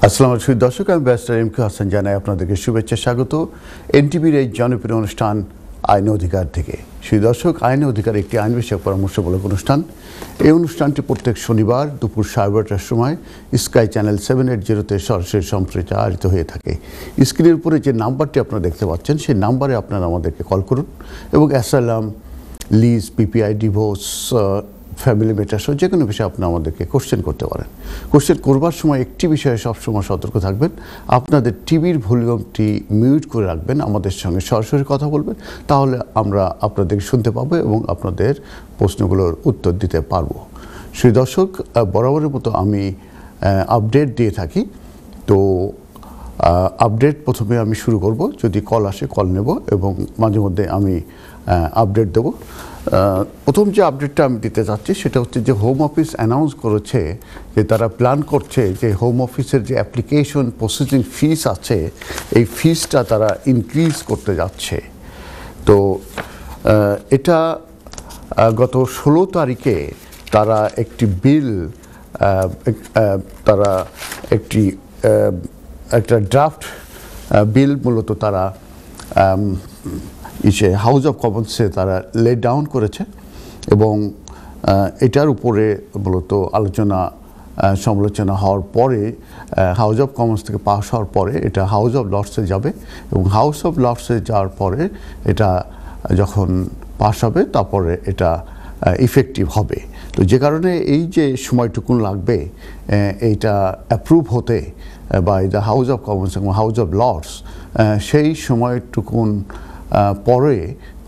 আসসালামু আলাইকুম দর্শক, আমি ব্যারিস্টার এম কে হাসান জানাই আপনাদেরকে শুভেচ্ছা স্বাগত এনটিভির এই জনপ্রিয় অনুষ্ঠান আইন অধিকার থেকে। সেই দর্শক, আইন অধিকার একটি আইন বিষয়ক পরামর্শমূলক অনুষ্ঠান। এই অনুষ্ঠানটি প্রত্যেক শনিবার দুপুর 12:30টার সময় স্কাই চ্যানেল 780-তে সরাসরি সম্প্রচারিত হয়ে থাকে। স্ক্রিনের উপরে যে নাম্বারটি আপনারা দেখতে পাচ্ছেন সেই নাম্বারে আপনারা আমাদেরকে কল করুন এবং asylum, lease, PPI, divorce, family matters যে কোনো বিষয়ে আপনি আমাদেরকে কোশ্চেন করতে পারেন। কোশ্চেন করবার সময় একটি বিষয়ে সবসময় সতর্ক থাকবেন, আপনাদের টিভির ভলিউমটি মিউট করে রাখবেন, আমাদের সঙ্গে সরাসরি কথা বলবেন, তাহলে আমরা আপনাদেরকে শুনতে পাবো এবং আপনাদের প্রশ্নগুলোর উত্তর দিতে পারবো। সেই দর্শক, বরাবরের মতো আমি আপডেট দিয়ে থাকি। তো আপডেট প্রথমে আমি শুরু করব, যদি কল আসে কল নেব এবং মাঝে মধ্যে আমি আপডেট দেব। প্রথম যে আপডেটটা আমি দিতে চাচ্ছি সেটা হচ্ছে যে হোম অফিস অ্যানাউন্স করেছে যে তারা প্ল্যান করছে যে হোম অফিসের যে অ্যাপ্লিকেশন প্রসেসিং ফিস আছে এই ফিসটা তারা ইনক্রিজ করতে যাচ্ছে। তো এটা গত 16 তারিখে তারা একটি বিল, তারা একটা ড্রাফট বিল মূলত তারা হাউস অফ কমন্সে তারা লে ডাউন করেছে এবং এটার উপরে মূলত আলোচনা সমালোচনা হওয়ার পরে হাউস অফ কমন্স থেকে পাস হওয়ার পরে এটা হাউস অফ লর্ডসে যাবে এবং হাউস অফ লর্ডসে যাওয়ার পরে এটা যখন পাস হবে তারপরে এটা ইফেক্টিভ হবে। তো যে কারণে এই যে সময়টুকুন লাগবে এইটা অ্যাপ্রুভ হতে by the House of Commons এবং হাউস অফ লর্ডস, সেই সময়টুকুন পরে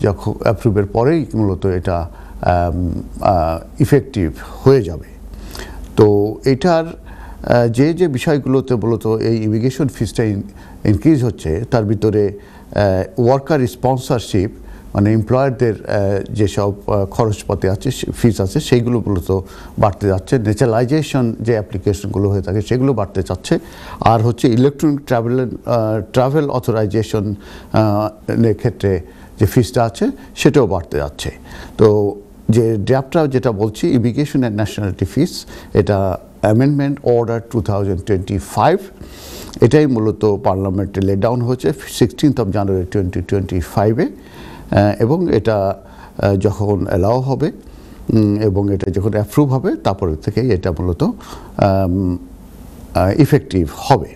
যখন অ্যাপ্রুভের পরেই মূলত এটা ইফেক্টিভ হয়ে যাবে। তো এটার যে বিষয়গুলোতে মূলত এই ইমিগ্রেশন ফিসটা ইনক্রিজ হচ্ছে তার ভিতরে ওয়ার্কার স্পন্সরশিপ, মানে এমপ্লয়ারদের যেসব খরচপাতি আছে, ফিস আছে, সেইগুলো মূলত বাড়তে যাচ্ছে। ন্যাচারালাইজেশন যে অ্যাপ্লিকেশনগুলো হয়ে থাকে সেগুলো বাড়তে যাচ্ছে। আর হচ্ছে ইলেকট্রনিক ট্রাভেল অথরাইজেশন এর ক্ষেত্রে যে ফিসটা আছে সেটাও বাড়তে যাচ্ছে। তো যে ড্রাফটটা যেটা বলছি ইমিগ্রেশন অ্যান্ড ন্যাশনালিটি ফিস, এটা অ্যামেন্ডমেন্ট অর্ডার 2025, এটাই মূলত পার্লামেন্টে লে ডাউন হয়েছে 16 জানুয়ারি 2025-এ এবং এটা যখন অ্যালাউ হবে এবং এটা যখন অ্যাপ্রুভ হবে তারপরে থেকেই এটা মূলত ইফেক্টিভ হবে।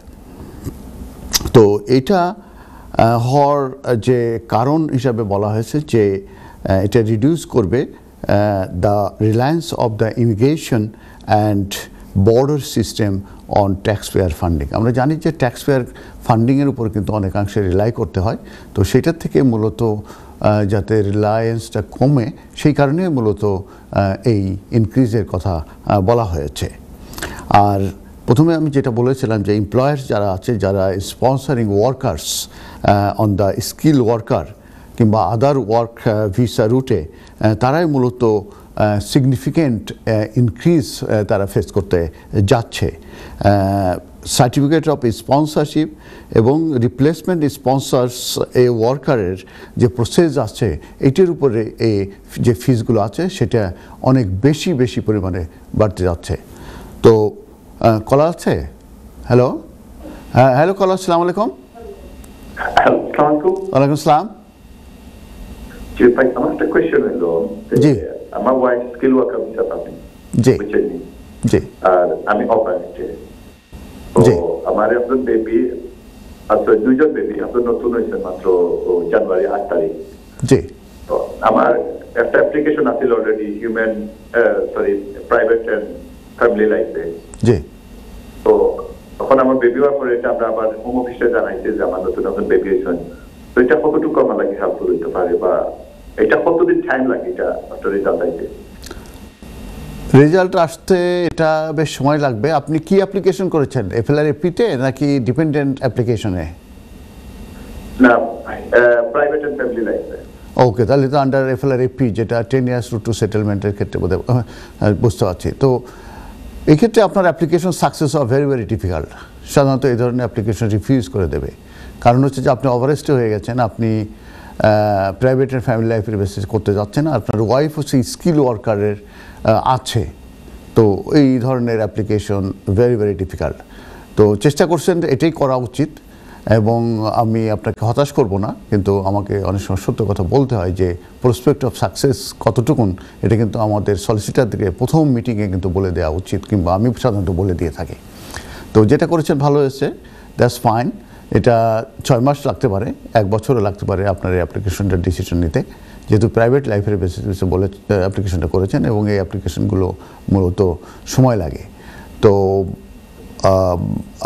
তো এটা হওয়ার যে কারণ হিসাবে বলা হয়েছে যে এটা রিডিউস করবে the Reliance of the immigration and border system on taxpayer funding. আমরা জানি যে ট্যাক্সপেয়ার ফান্ডিংয়ের উপর কিন্তু অনেকাংশে রিলাই করতে হয়। তো সেটার থেকে মূলত যাতে রিলায়েন্সটা কমে সেই কারণে মূলত এই ইনক্রিজের কথা বলা হয়েছে। আর প্রথমে আমি যেটা বলেছিলাম যে এমপ্লয়ার্স যারা আছে, যারা sponsoring workers on the skill worker কিংবা আদার ওয়ার্ক ভিসা রুটে, তারাই মূলত সিগনিফিক্যান্ট ইনক্রিজ তারা ফেস করতে যাচ্ছে। সার্টিফিকেট অফ স্পন্সরশিপ এবং রিপ্লেসমেন্ট স্পন্সর্স এই ওয়ার্কারের যে প্রসেস আছে এটির উপরে এই যে ফিসগুলো আছে সেটা অনেক বেশি পরিমাণে বাড়তে যাচ্ছে। তো কলা আছে? হ্যালো, হ্যালো কলা, আসসালামু আলাইকুম। ওয়ালাইকুম আসসালাম। জি ভাই, আমার একটা কোয়েশ্চেন হলো, জি, আমার ওয়াইফ স্কিল ওয়ার্কার ভিসা পাবেন, জি জি, আর আমি অপারেটে। তো আমার আপনার বেবি আছে, দুইজন বেবি আপনার নতুন হয়েছে মাত্র জানুয়ারি 8 তারিখ। জি, তো আমার একটা অ্যাপ্লিকেশন আছে already human private and family লাইফে। জি, তো তখন আমার বেবি হওয়ার পরে এটা আমরা আবার হোম অফিসে জানাইছি যে আমার নতুন বেবি হয়েছেন। তো এটা কতটুকু আমার লাগে হেল্পফুল হতে পারে বা এটা কতদিন টাইম লাগে এটা আপনার রেজাল্ট আইতে? রেজাল্ট আসতে এটা বেশ সময় লাগবে। আপনি কি অ্যাপ্লিকেশন করেছেন, এফএলআর-এপিতে নাকি ডিপেন্ডেন্ট অ্যাপ্লিকেশনে? না, প্রাইভেট এন্ড ফ্যামিলি লাইফে। ওকে, তাহলে তো আন্ডার এফএলআর-এপি, যেটা 10 ইয়ার্স রুট টু সেটেলমেন্টের ক্ষেত্রে বোধহয়, বুঝতে পারছি। তো এই ক্ষেত্রে আপনার অ্যাপ্লিকেশন সাকসেস হওয়া ভেরি ডিফিকাল্ট। সাধারণত এই ধরনের অ্যাপ্লিকেশন রিফিউজ করে দেবে। কারণ হচ্ছে যে আপনি ওভারস্টে হয়ে গেছেন, আপনি প্রাইভেট অ্যান্ড ফ্যামিলি লাইফের বেসিস করতে যাচ্ছেন, আপনার ওয়াইফ হচ্ছে স্কিল ওয়ার্কারের আছে। তো এই ধরনের অ্যাপ্লিকেশন ভেরি ডিফিকাল্ট। তো চেষ্টা করছেন এটাই করা উচিত, এবং আমি আপনাকে হতাশ করব না, কিন্তু আমাকে অনেক সময় সত্য কথা বলতে হয় যে প্রসপেক্ট অফ সাকসেস কতটুকুন এটা কিন্তু আমাদের সলিসিটারদেরকে প্রথম মিটিংয়ে কিন্তু বলে দেওয়া উচিত, কিংবা আমি সাধারণত বলে দিয়ে থাকি। তো যেটা করেছেন ভালো হয়েছে, দ্যাটস ফাইন। এটা 6 মাস লাগতে পারে, 1 বছরও লাগতে পারে আপনার এই অ্যাপ্লিকেশনটার ডিসিশন নিতে, যেহেতু প্রাইভেট লাইফের বেসিসে বলে অ্যাপ্লিকেশনটা করেছেন, এবং এই অ্যাপ্লিকেশনগুলো মূলত সময় লাগে। তো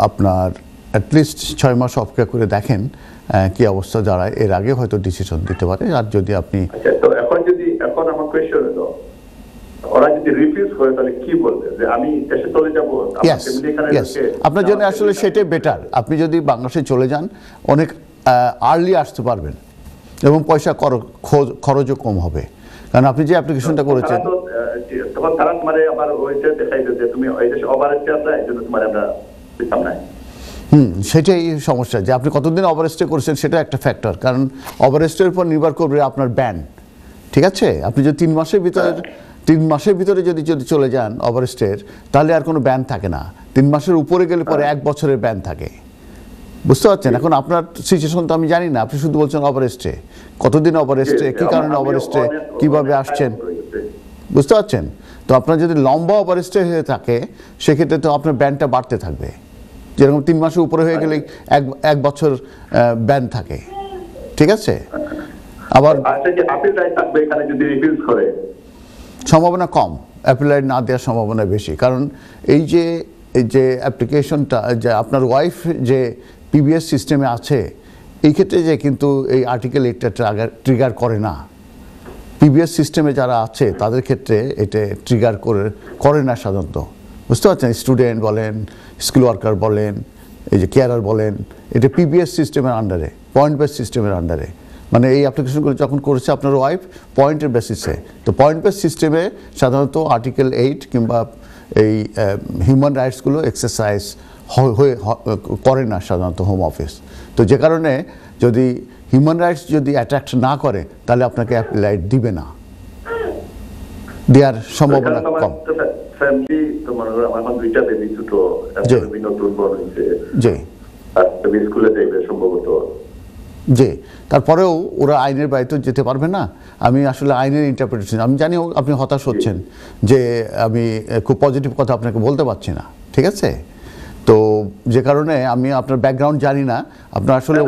আপনার অ্যাটলিস্ট 6 মাস অপেক্ষা করে দেখেন কি অবস্থা দাঁড়ায়, এর আগে হয়তো ডিসিশন দিতে পারে। আর যদি আপনি তো এখন আমার কোয়েশ্চন হলো, ওরা যদি রিফিউজ করে তাহলে কি বলবে, যে আমি দেশে চলে যাব? আপনার জন্য আসলে সেটাই বেটার। আপনি যদি বাংলাদেশে চলে যান, অনেক আর্লি আসতে পারবেন এবং পয়সা খরচও কম হবে, কারণ আপনি যে অ্যাপ্লিকেশনটা করেছেন তখন তারা তোমার আবার ওইটা দেখাইবে যে তুমি ওই দেশে ওভারস্টে আছো, এই জন্য তোমার আমরা দিতাম না। সেটাই সমস্যা, যে আপনি কতদিন ওভারস্টে করেছেন সেটা একটা ফ্যাক্টর, কারণ ওভারস্টের উপর নির্ভর করবে আপনার ব্যান। ঠিক আছে, আপনি যদি 3 মাসের ভিতরে যদি চলে যান ওভারস্টের, তাহলে আর কোনো ব্যান থাকে না। 3 মাসের উপরে গেলে পরে 1 বছরের ব্যান থাকে। বুঝতে পারছেন? এখন আপনার সিচুয়েশন তো আমি জানি না, আপনি শুধু বলছেন ওভারস্টে। কতদিন ওভারস্টে, কী কারণে ওভারস্টে, কীভাবে আসছেন, বুঝতে পারছেন? তো আপনার যদি লম্বা ওভারস্টে হয়ে থাকে, সেক্ষেত্রে তো আপনার ব্যানটা বাড়তে থাকবে। যেরকম 3 মাসের উপরে হয়ে গেলেই 1 বছর ব্যান থাকে। ঠিক আছে, আবার সম্ভাবনা কম, অ্যাপিলাইট না দেওয়ার সম্ভাবনা বেশি, কারণ এই যে অ্যাপ্লিকেশনটা, যে আপনার ওয়াইফ যে পিবিএস সিস্টেমে আছে, এই ক্ষেত্রে যে কিন্তু এই আর্টিকেল 8টা ট্রিগার করে না। পিবিএস সিস্টেমে যারা আছে তাদের ক্ষেত্রে এটা ট্রিগার করে না সাধারণত। বুঝতে পারছেন? স্টুডেন্ট বলেন, স্কুল ওয়ার্কার বলেন, এই যে কেয়ারার বলেন, এটা পিবিএস সিস্টেমের আন্ডারে, পয়েন্ট বেস সিস্টেমের আন্ডারে। মানে এই অ্যাপ্লিকেশনগুলো যখন করেছে আপনার ওয়াইফ পয়েন্টের বেসিসে, তো পয়েন্ট বেস সিস্টেমে সাধারণত আর্টিকেল 8 কিংবা এই হিউম্যান রাইটসগুলো এক্সারসাইজ করে না সাধারণত হোম অফিস। তো যে কারণে যদি হিউম্যান রাইটস যদি অ্যাট্রাক্ট না করে, তাহলে আপনাকে অ্যাপ্লাইট দিবে না, দেওয়ার সম্ভাবনা কম। ফ্যামিলি তো মনে করো আমার 2টা বেবি, ছোট বেবি, নতুন বড় হয়েছে, জি, আর বেবি স্কুলে যাইবে সম্ভবত। জি, তারপরেও ওরা আইনের বাইরে যেতে পারবে না। আমি আসলে আইনের ইন্টারপ্রিটেশন, আমি জানি আপনি হতাশ হচ্ছেন যে আমি খুব পজিটিভ কথা আপনাকে বলতে পারছি না। ঠিক আছে, তো যে কারণে আমি আপনার ব্যাকগ্রাউন্ড জানি না, আপনার আসলে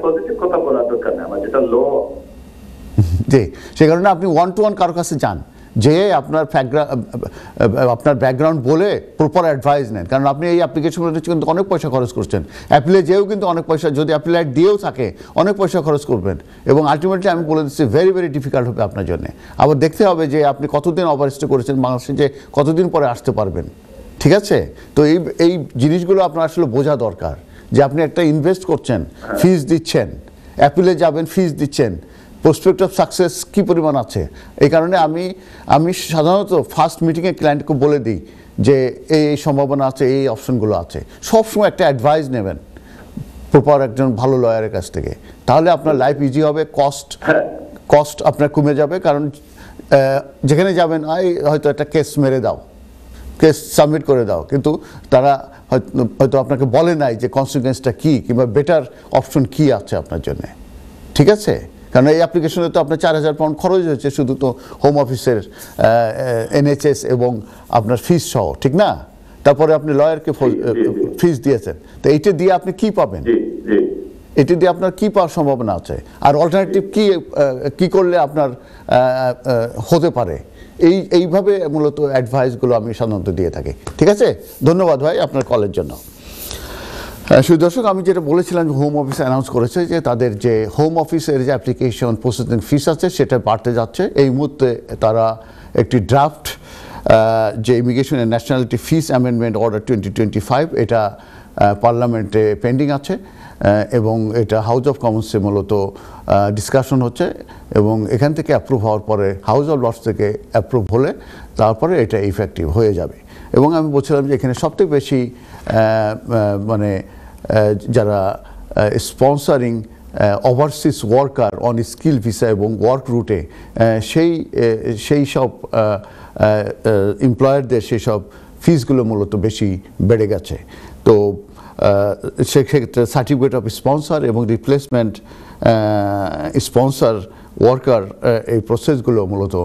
পজিটিভ কথা বলার দরকার নেই আমার, যেটা ল। জি, সে কারণে আপনি 1-to-1 কারোর কাছে যান, যে আপনার ব্যাকগ্রাউন্ড বলে প্রপার অ্যাডভাইস নেন, কারণ আপনি এই অ্যাপ্লিকেশনগুলোতে কিন্তু অনেক পয়সা খরচ করছেন। অ্যাপিলে যেও কিন্তু অনেক পয়সা, যদি অ্যাপ্লাইট দিয়েও থাকে অনেক পয়সা খরচ করবেন, এবং আলটিমেটলি আমি বলে দিচ্ছি ভেরি ভেরি ডিফিকাল্ট হবে আপনার জন্য। আবার দেখতে হবে যে আপনি কতদিন ওভারস্টে করেছেন বাংলাদেশে, যে কতদিন পরে আসতে পারবেন। ঠিক আছে, তো এই জিনিসগুলো আপনার আসলে বোঝা দরকার, যে আপনি একটা ইনভেস্ট করছেন, ফিজ দিচ্ছেন, অ্যাপিলে যাবেন, ফিজ দিচ্ছেন, প্রসপেক্ট অফ সাকসেস কী পরিমাণ আছে। এই কারণে আমি সাধারণত ফার্স্ট মিটিংয়ে ক্লায়েন্টকে বলে দিই যে এই সম্ভাবনা আছে, এই অপশনগুলো আছে। সবসময় একটা অ্যাডভাইস নেবেন প্রপার একজন ভালো লয়ারের কাছ থেকে, তাহলে আপনার লাইফ ইজি হবে, কস্ট আপনার কমে যাবে। কারণ যেখানে যাবেন হয়তো একটা কেস মেরে দাও, কেস সাবমিট করে দাও, কিন্তু তারা হয়তো আপনাকে বলে নাই যে কনসিকুয়েন্সটা কী, কিংবা বেটার অপশন কী আছে আপনার জন্যে। ঠিক আছে, কারণ এই অ্যাপ্লিকেশনে তো আপনার 4000 পাউন্ড খরচ হয়েছে শুধু তো হোম অফিসের NHS এবং আপনার ফিস সহ, ঠিক না? তারপরে আপনি লয়ারকে ফিস দিয়েছেন, তো এইটা দিয়ে আপনি কি পাবেন? এটি দিয়ে আপনার কি পাওয়ার সম্ভাবনা আছে? আর অল্টারনেটিভ কি করলে আপনার হতে পারে? এইভাবে মূলত অ্যাডভাইসগুলো আমি সাধারণত দিয়ে থাকি। ঠিক আছে, ধন্যবাদ ভাই আপনার কলের জন্য। শুধু দর্শক, আমি যেটা বলেছিলাম যে হোম অফিস অ্যানাউন্স করেছে যে তাদের যে হোম অফিসের যে অ্যাপ্লিকেশন প্রসেসিং ফিস আছে সেটা বাড়তে যাচ্ছে। এই মুহূর্তে তারা একটি ড্রাফট যে immigration and nationality fees amendment order 2025 এটা পার্লামেন্টে পেন্ডিং আছে, এবং এটা হাউস অফ কমন্সে মূলত ডিসকাশন হচ্ছে, এবং এখান থেকে অ্যাপ্রুভ হওয়ার পরে হাউস অফ লর্ডস থেকে অ্যাপ্রুভ হলে তারপরে এটা ইফেক্টিভ হয়ে যাবে। এবং আমি বলছিলাম যে এখানে সবথেকে বেশি মানে যারা sponsoring overseas worker on skill visa এবং ওয়ার্ক রুটে, সেই সব এমপ্লয়ারদের সেই সব ফিসগুলো মূলত বেশি বেড়ে গেছে। তো সেক্ষেত্রে সার্টিফিকেট অফ স্পন্সর এবং রিপ্লেসমেন্ট স্পন্সর ওয়ার্কার এই প্রসেসগুলো মূলত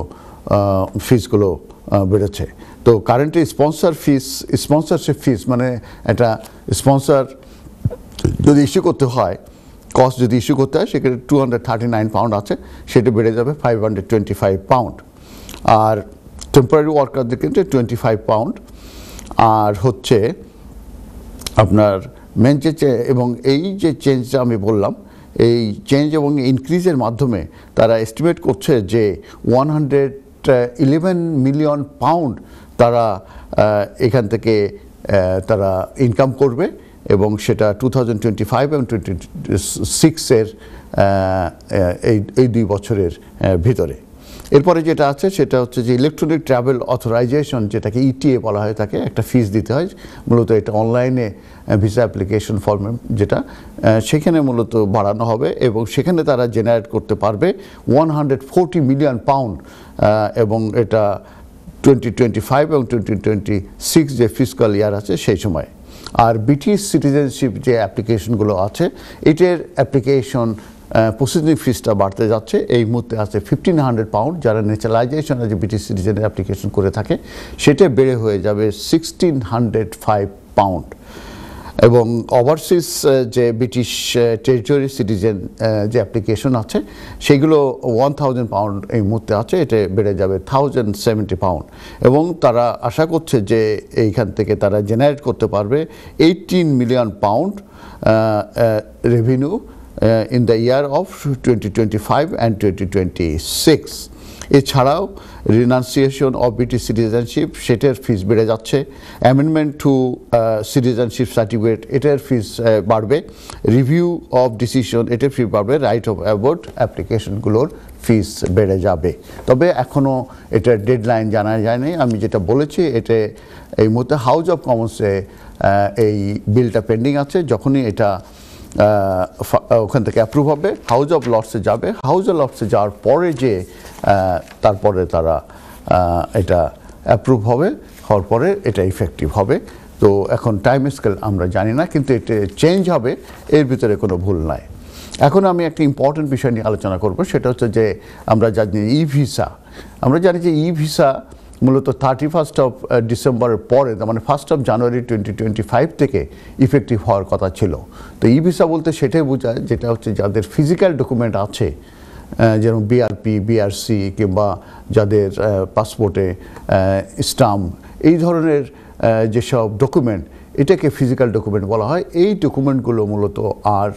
ফিসগুলো বেড়েছে। তো কারেন্টলি স্পন্সরশিপ ফিস মানে একটা স্পন্সর যদি ইস্যু করতে হয়, কস্ট যদি ইস্যু করতে হয়, সেক্ষেত্রে £239 আছে, সেটা বেড়ে যাবে £525। আর টেম্পোরারি ওয়ার্কারদের ক্ষেত্রে £25। আর হচ্ছে আপনার মেন যে এবং এই যে চেঞ্জটা আমি বললাম, এই চেঞ্জ এবং ইনক্রিজের মাধ্যমে তারা এস্টিমেট করছে যে £111 মিলিয়ন তারা এখান থেকে তারা ইনকাম করবে, এবং সেটা 2025 এবং 2026-এর এই 2 বছরের ভিতরে। এরপরে যেটা আছে সেটা হচ্ছে যে ইলেকট্রনিক ট্রাভেল অথরাইজেশন, যেটাকে ইটিএ বলা হয়, তাকে একটা ফিস দিতে হয়। মূলত এটা অনলাইনে ভিসা অ্যাপ্লিকেশন ফর্মে যেটা, সেখানে মূলত বাড়ানো হবে, এবং সেখানে তারা জেনারেট করতে পারবে £140 মিলিয়ন, এবং এটা 2025 এবং 2026 যে ফিসকাল ইয়ার আছে সেই সময়। আর ব্রিটিশ সিটিজেনশিপ যে অ্যাপ্লিকেশনগুলো আছে, এটার অ্যাপ্লিকেশন প্রসেসিং ফিসটা বাড়তে যাচ্ছে। এই মুহূর্তে আছে £1,500। যারা ন্যাচারালাইজেশনে যে ব্রিটিশ সিটিজেনের অ্যাপ্লিকেশন করে থাকে, সেটা বেড়ে হয়ে যাবে £1,605। এবং ওভারসিজ যে ব্রিটিশ টেরিটরি সিটিজেন যে অ্যাপ্লিকেশন আছে, সেগুলো £1,000 এই মুহূর্তে আছে, এটা বেড়ে যাবে £1,070। এবং তারা আশা করছে যে এইখান থেকে তারা জেনারেট করতে পারবে £18 million revenue in the year of 2025 and 2026. এছাড়াও রিনাউন্সিয়েশন অফ ব্রিটিশ সিটিজেনশিপ, সেটার ফিস বেড়ে যাচ্ছে। অ্যামেন্ডমেন্ট টু সিটিজেনশিপ সার্টিফিকেট, এটার ফিস বাড়বে। রিভিউ অফ ডিসিশন, এটার ফি বাড়বে। রাইট অফ অ্যাবোর্ট অ্যাপ্লিকেশনগুলোর ফিস বেড়ে যাবে। তবে এখনও এটার ডেডলাইন জানা যায়নি। আমি যেটা বলেছি, এটা এই মুহূর্তে হাউস অফ কমন্সে এই বিলটা পেন্ডিং আছে। যখনই এটা ওখান থেকে অ্যাপ্রুভ হবে, হাউস অফ লর্ডসে যাবে। হাউস অফ লর্ডসে যাওয়ার পরে যে তারপরে তারা এটা অ্যাপ্রুভ হবে, হওয়ার পরে এটা ইফেক্টিভ হবে। তো এখন টাইম স্কেল আমরা জানি না, কিন্তু এটা চেঞ্জ হবে, এর ভিতরে কোনো ভুল নাই। এখন আমি একটা ইম্পর্টেন্ট বিষয় নিয়ে আলোচনা করব, সেটা হচ্ছে যে আমরা জানি ই ভিসা। আমরা জানি যে ই ভিসা মূলত 31 ডিসেম্বরের পরে, মানে 1 জানুয়ারি 2025 থেকে ইফেক্টিভ হওয়ার কথা ছিল। তো ই ভিসা বলতে সেটাই বোঝায় যেটা হচ্ছে যাদের ফিজিক্যাল ডকুমেন্ট আছে, যেমন বিআরপি, বিআরসি, কিংবা যাদের পাসপোর্টে স্টাম্প, এই ধরনের যেসব ডকুমেন্ট, এটাকে ফিজিক্যাল ডকুমেন্ট বলা হয়। এই ডকুমেন্টগুলো মূলত আর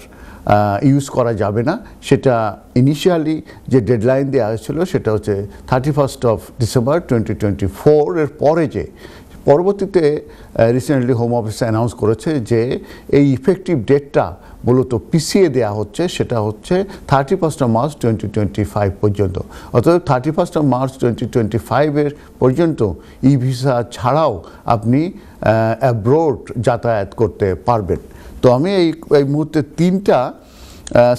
ইউজ করা যাবে না। সেটা ইনিশিয়ালি যে ডেডলাইন দেওয়া হয়েছিল সেটা হচ্ছে 31 ডিসেম্বর 2024 এর পরে, যে পরবর্তীতে রিসেন্টলি হোম অফিস অ্যানাউন্স করেছে যে এই ইফেক্টিভ ডেটটা মূলত পিছিয়ে দেওয়া হচ্ছে, সেটা হচ্ছে 31 মার্চ 2025 পর্যন্ত। অর্থাৎ 31 মার্চ 2025 পর্যন্ত ই ভিসা ছাড়াও আপনি অ্যাব্রোড যাতায়াত করতে পারবেন। তো আমি এই মুহূর্তে 3টা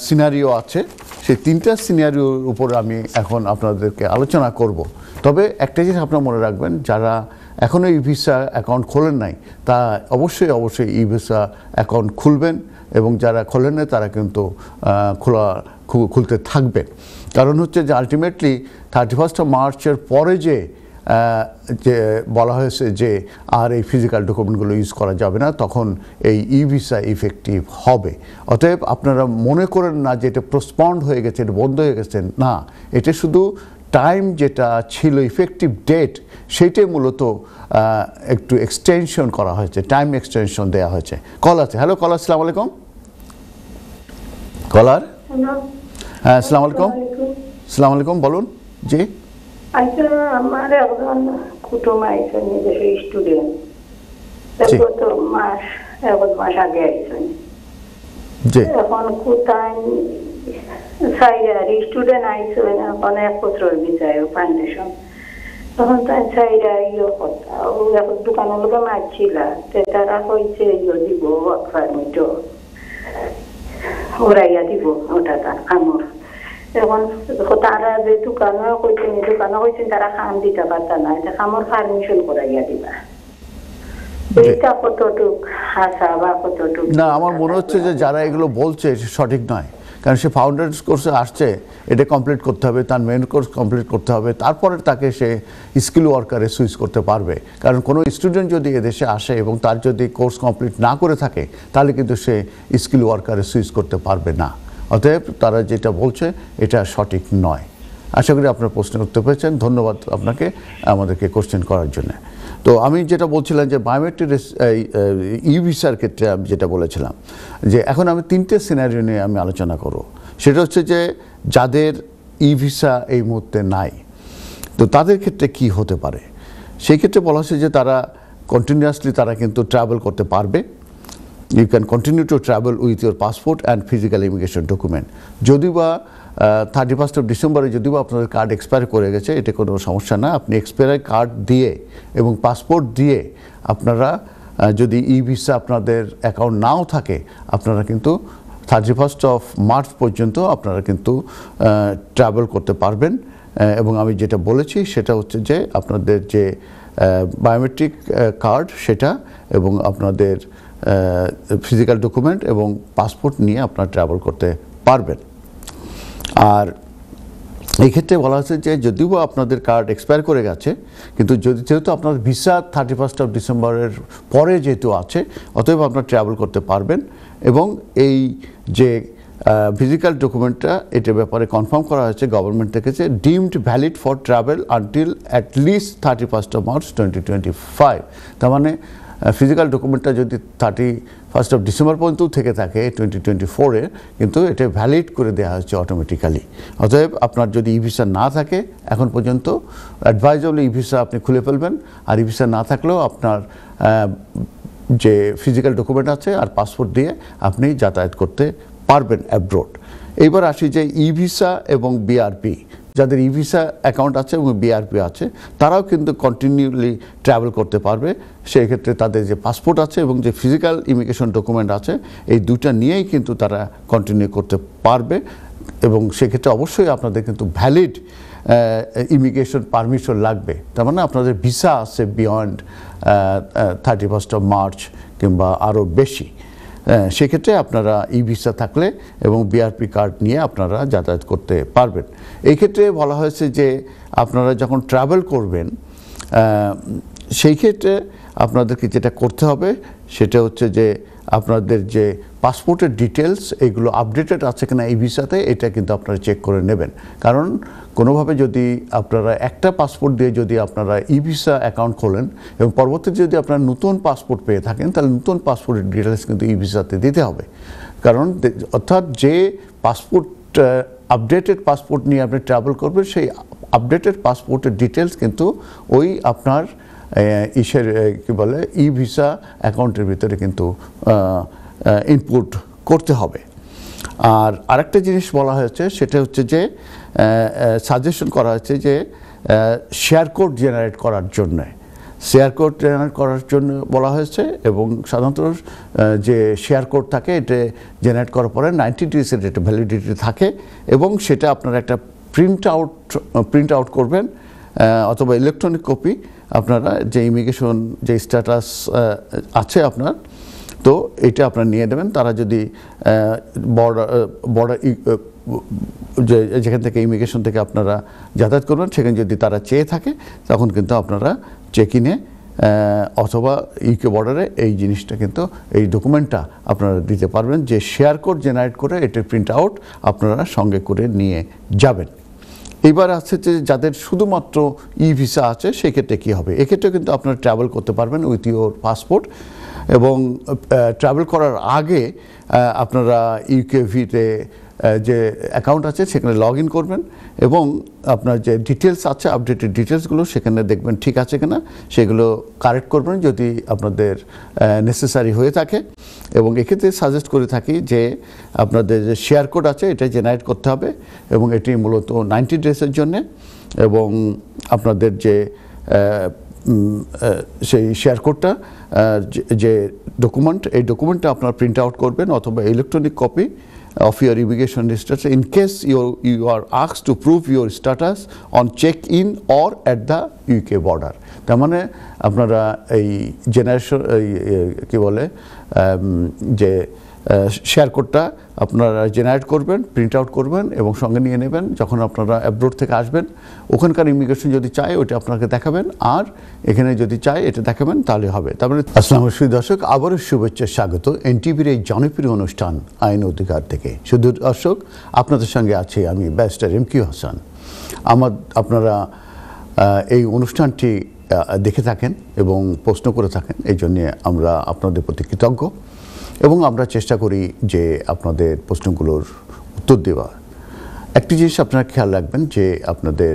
সিনারিও আছে, সেই 3টা সিনারিওর উপর আমি এখন আপনাদেরকে আলোচনা করব। তবে একটা জিনিস আপনারা মনে রাখবেন, যারা এখনও ই ভিসা অ্যাকাউন্ট খোলেন নাই, তা অবশ্যই ই ভিসা অ্যাকাউন্ট খুলবেন, এবং যারা খোলেন না তারা কিন্তু খুলতে থাকবেন। কারণ হচ্ছে যে আলটিমেটলি 31 মার্চের পরে যে বলা হয়েছে যে আর এই ফিজিক্যাল ডকুমেন্টগুলো ইউজ করা যাবে না, তখন এই ই ভিসা ইফেক্টিভ হবে। অতএব আপনারা মনে করেন না যে এটা পোস্টপন্ড হয়ে গেছে, এটা বন্ধ হয়ে গেছে, না, এটা শুধু টাইম যেটা ছিল ইফেক্টিভ ডেট, সেইটাই মূলত একটু এক্সটেনশন করা হয়েছে, টাইম এক্সটেনশন দেওয়া হয়েছে। কল আছে, হ্যালো কলার, আসসালামু আলাইকুম। কলার, হ্যাঁ আসসালামু আলাইকুম। আসসালামু আলাইকুম, বলুন। জি, আচ্ছা, আমার একজন কুটুম আইসেন, নিজস্ব স্টুডেন্ট, গত মাস 1 মাস আগে আইসেন। এখন কোথায় স্টুডেন্ট আইসেন, এখন 1 বছরের বিষয় ফাউন্ডেশন। তখন তাই সাইডা কথা ও এখন দোকানের লোকে মারছিল, তারা কইছে দিব ওয়ার্ক পারমিট, ওরাইয়া দিব ওটা আমার। এখন তারা যে দোকানে কইছেন তারা খাম দিতে পারত না, এটা খামর পারমিশন করাইয়া দিবা। এটা কতটুক হাসা বা কতটুক না, আমার মনে হচ্ছে যে যারা এগুলো বলছে সে সঠিক নয়, কারণ সে ফাউন্ডেশন কোর্সে আসছে, এটা কমপ্লিট করতে হবে, তার মেন কোর্স কমপ্লিট করতে হবে, তারপরে তাকে সে স্কিল ওয়ার্কারে সুইচ করতে পারবে। কারণ কোনো স্টুডেন্ট যদি এদেশে আসে এবং তার যদি কোর্স কমপ্লিট না করে থাকে, তাহলে কিন্তু সে স্কিল ওয়ার্কারে সুইচ করতে পারবে না। অতএব তারা যেটা বলছে এটা সঠিক নয়। আশা করি আপনার প্রশ্নের উত্তর পেয়েছেন। ধন্যবাদ আপনাকে আমাদেরকে কোশ্চেন করার জন্য। তো আমি যেটা বলছিলাম যে বায়োমেট্রিক ই ভিসার ক্ষেত্রে আমি যেটা বলেছিলাম যে এখন আমি 3টে সিনারিও নিয়ে আমি আলোচনা করব। সেটা হচ্ছে যে যাদের ই ভিসা এই মুহূর্তে নাই, তো তাদের ক্ষেত্রে কি হতে পারে। সেই ক্ষেত্রে বলা হচ্ছে যে তারা কন্টিনিউয়াসলি তারা কিন্তু ট্রাভেল করতে পারবে। You can continue to travel with your passport and physical immigration document. যদি বা 31 ডিসেম্বরে যদি বা আপনাদের কার্ড এক্সপায়ার করে গেছে, এটা কোনো সমস্যা না। আপনি এক্সপায়ার কার্ড দিয়ে এবং পাসপোর্ট দিয়ে আপনারা যদি ই ভিসা আপনাদের অ্যাকাউন্ট নাও থাকে, আপনারা কিন্তু 31 মার্চ পর্যন্ত আপনারা কিন্তু ট্রাভেল করতে পারবেন। এবং আমি যেটা বলেছি সেটা হচ্ছে যে আপনাদের যে বায়োমেট্রিক কার্ড সেটা এবং আপনাদের ফিজিক্যাল ডকুমেন্ট এবং পাসপোর্ট নিয়ে আপনারা ট্রাভেল করতে পারবেন। আর এই ক্ষেত্রে বলা হচ্ছে যে যদিও আপনাদের কার্ড এক্সপায়ার করে গেছে, কিন্তু যেহেতু আপনার ভিসা 31 ডিসেম্বরের পরে যেহেতু আছে, অতএব আপনারা ট্রাভেল করতে পারবেন। এবং এই যে ফিজিক্যাল ডকুমেন্টটা, এটার ব্যাপারে কনফার্ম করা হয়েছে গভর্নমেন্ট থেকে যে deemed valid for travel until at least 31 March 2025। তার মানে ফিজিক্যাল ডকুমেন্টটা যদি 31 ডিসেম্বর পর্যন্ত থেকে থাকে 2024-এ, কিন্তু এটা ভ্যালিড করে দেওয়া হচ্ছে অটোমেটিক্যালি। অতএব আপনার যদি ই ভিসা না থাকে এখন পর্যন্ত, অ্যাডভাইজেবল ই ভিসা আপনি খুলে ফেলবেন। আর ই ভিসা না থাকলেও আপনার যে ফিজিক্যাল ডকুমেন্ট আছে আর পাসপোর্ট দিয়ে আপনি যাতায়াত করতে পারবেন অ্যাব্রোড। এইবার আসি যে ই ভিসা এবং বিআরপি, যাদের ই ভিসা অ্যাকাউন্ট আছে এবং বিআরপি আছে, তারাও কিন্তু কন্টিনিউলি ট্রাভেল করতে পারবে। সেই ক্ষেত্রে তাদের যে পাসপোর্ট আছে এবং যে ফিজিক্যাল ইমিগ্রেশন ডকুমেন্ট আছে, এই দুটা নিয়েই কিন্তু তারা কন্টিনিউ করতে পারবে। এবং সেক্ষেত্রে অবশ্যই আপনাদের কিন্তু ভ্যালিড ইমিগ্রেশন পারমিশন লাগবে। তার মানে আপনাদের ভিসা আছে বিয়ন্ড 31 মার্চ কিংবা আরও বেশি। সেক্ষেত্রে আপনারা ই ভিসা থাকলে এবং বিআরপি কার্ড নিয়ে আপনারা যাতায়াত করতে পারবেন। এই ক্ষেত্রে বলা হয়েছে যে আপনারা যখন ট্রাভেল করবেন, সেই ক্ষেত্রে আপনাদেরকে যেটা করতে হবে সেটা হচ্ছে যে আপনাদের যে পাসপোর্টের ডিটেলস এগুলো আপডেটেড আছে কিনা এই ভিসাতে, এটা কিন্তু আপনারা চেক করে নেবেন। কারণ কোনোভাবে যদি আপনারা একটা পাসপোর্ট দিয়ে যদি আপনারা ই ভিসা অ্যাকাউন্ট খোলেন এবং পরবর্তীতে যদি আপনারা নতুন পাসপোর্ট পেয়ে থাকেন, তাহলে নতুন পাসপোর্টের ডিটেলস কিন্তু ই ভিসাতে দিতে হবে। কারণ অর্থাৎ যে পাসপোর্ট আপডেটেড পাসপোর্ট নিয়ে আপনি ট্রাভেল করবেন, সেই আপডেটেড পাসপোর্টের ডিটেলস কিন্তু ওই আপনার কি বলে ই ভিসা অ্যাকাউন্টের ভিতরে কিন্তু ইনপুট করতে হবে। আর আরেকটা জিনিস বলা হয়েছে সেটা হচ্ছে যে সাজেশন করা হয়েছে যে শেয়ার কোড জেনারেট করার জন্য, শেয়ার কোড জেনারেট করার জন্য বলা হয়েছে। এবং সাধারণত যে শেয়ার কোড থাকে এটা জেনারেট করার পরে 90 ডেজের একটা ভ্যালিডিটি থাকে এবং সেটা আপনারা একটা প্রিন্ট আউট করবেন অথবা ইলেকট্রনিক কপি আপনারা যে ইমিগ্রেশন যে স্ট্যাটাস আছে আপনার, তো এটা আপনারা নিয়ে নেবেন। তারা যদি বর্ডার যেখান থেকে ইমিগ্রেশন থেকে আপনারা যাতায়াত করবেন সেখানে যদি তারা চেয়ে থাকে, তখন কিন্তু আপনারা চেক ইনে অথবা ইউকে বর্ডারে এই জিনিসটা কিন্তু এই ডকুমেন্টটা আপনারা দিতে পারবেন, যে শেয়ার কোড জেনারেট করে এটার প্রিন্ট আউট আপনারা সঙ্গে করে নিয়ে যাবেন। এইবার আছে যে যাদের শুধুমাত্র ই ভিসা আছে সেক্ষেত্রে কী হবে। এক্ষেত্রে কিন্তু আপনারা ট্রাভেল করতে পারবেন উইথ ইউর পাসপোর্ট। এবং ট্রাভেল করার আগে আপনারা ইউকেভিতে যে অ্যাকাউন্ট আছে সেখানে লগ ইন করবেন এবং আপনার যে ডিটেলস আছে আপডেটেড ডিটেলসগুলো সেখানে দেখবেন ঠিক আছে কিনা, সেগুলো কারেক্ট করবেন যদি আপনাদের নেসেসারি হয়ে থাকে। এবং এক্ষেত্রে সাজেস্ট করে থাকি যে আপনাদের যে শেয়ার কোড আছে এটা জেনারেট করতে হবে এবং এটি মূলত 90 ডেজের জন্যে। এবং আপনাদের যে সেই শেয়ার কোডটা যে ডকুমেন্ট, এই ডকুমেন্টটা আপনার প্রিন্ট আউট করবেন অথবা electronic copy of your immigration status in case you are asked to prove your status on check-in or at the UK border. তার মানে আপনারা এই জেনারেশন কি বলে যে শেয়ার কোডটা আপনারা জেনারেট করবেন, প্রিন্ট আউট করবেন এবং সঙ্গে নিয়ে নেবেন। যখন আপনারা অ্যাব্রোড থেকে আসবেন ওখানকার ইমিগ্রেশন যদি চায় ওটা আপনাকে দেখাবেন, আর এখানে যদি চায় এটা দেখাবেন, তাহলে হবে। তারপরে আসসালামু আলাইকুম দর্শক, আবারও শুভেচ্ছা, স্বাগত এনটিভির এই জনপ্রিয় অনুষ্ঠান আইন অধিকার থেকে। শুধু দর্শক, আপনাদের সঙ্গে আছি আমি ব্যারিস্টার এমকিউ হাসান। আপনারা এই অনুষ্ঠানটি দেখে থাকেন এবং প্রশ্ন করে থাকেন, এই জন্যে আমরা আপনাদের প্রতি কৃতজ্ঞ এবং আমরা চেষ্টা করি যে আপনাদের প্রশ্নগুলোর উত্তর দেওয়ার। একটি জিনিস আপনারা খেয়াল রাখবেন যে আপনাদের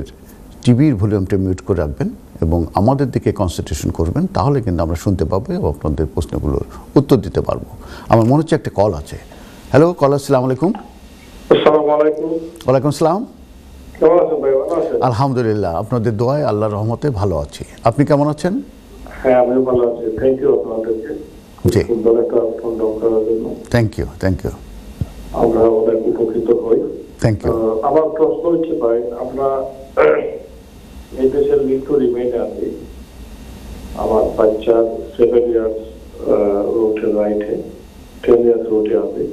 টিভির ভলিউমটা মিউট করে রাখবেন এবং আমাদের দিকে কনসেন্ট্রেশন করবেন, তাহলে কিন্তু আমরা শুনতে পাবো এবং আপনাদের প্রশ্নগুলোর উত্তর দিতে পারবো। আমার মনে হচ্ছে একটা কল আছে। হ্যালো কল, আসসালামু আলাইকুম। আসসালামু আলাইকুম। ওয়ালাইকুম আসসালাম। কেমন আছেন ভাই? ভালো আছেন? আলহামদুলিল্লাহ, আপনাদের দোয়ায় আল্লাহর রহমতে ভালো আছি। আপনি কেমন আছেন? হ্যাঁ, আমিও ভালো আছি। থ্যাংক ইউ আপনাদেরকে জি, সুন্দর একটা ফোন করার জন্য। থ্যাংক ইউ আমরা অনেক উপকৃত হই। Thank you. আমার প্রশ্ন হচ্ছে ভাই, আমরা এই দেশের লিভ টু রিমেইন আছি। আমার বাচ্চার 7 ইয়ার্স রোটে রাইটে, 10 ইয়ার্স রোটে আছে।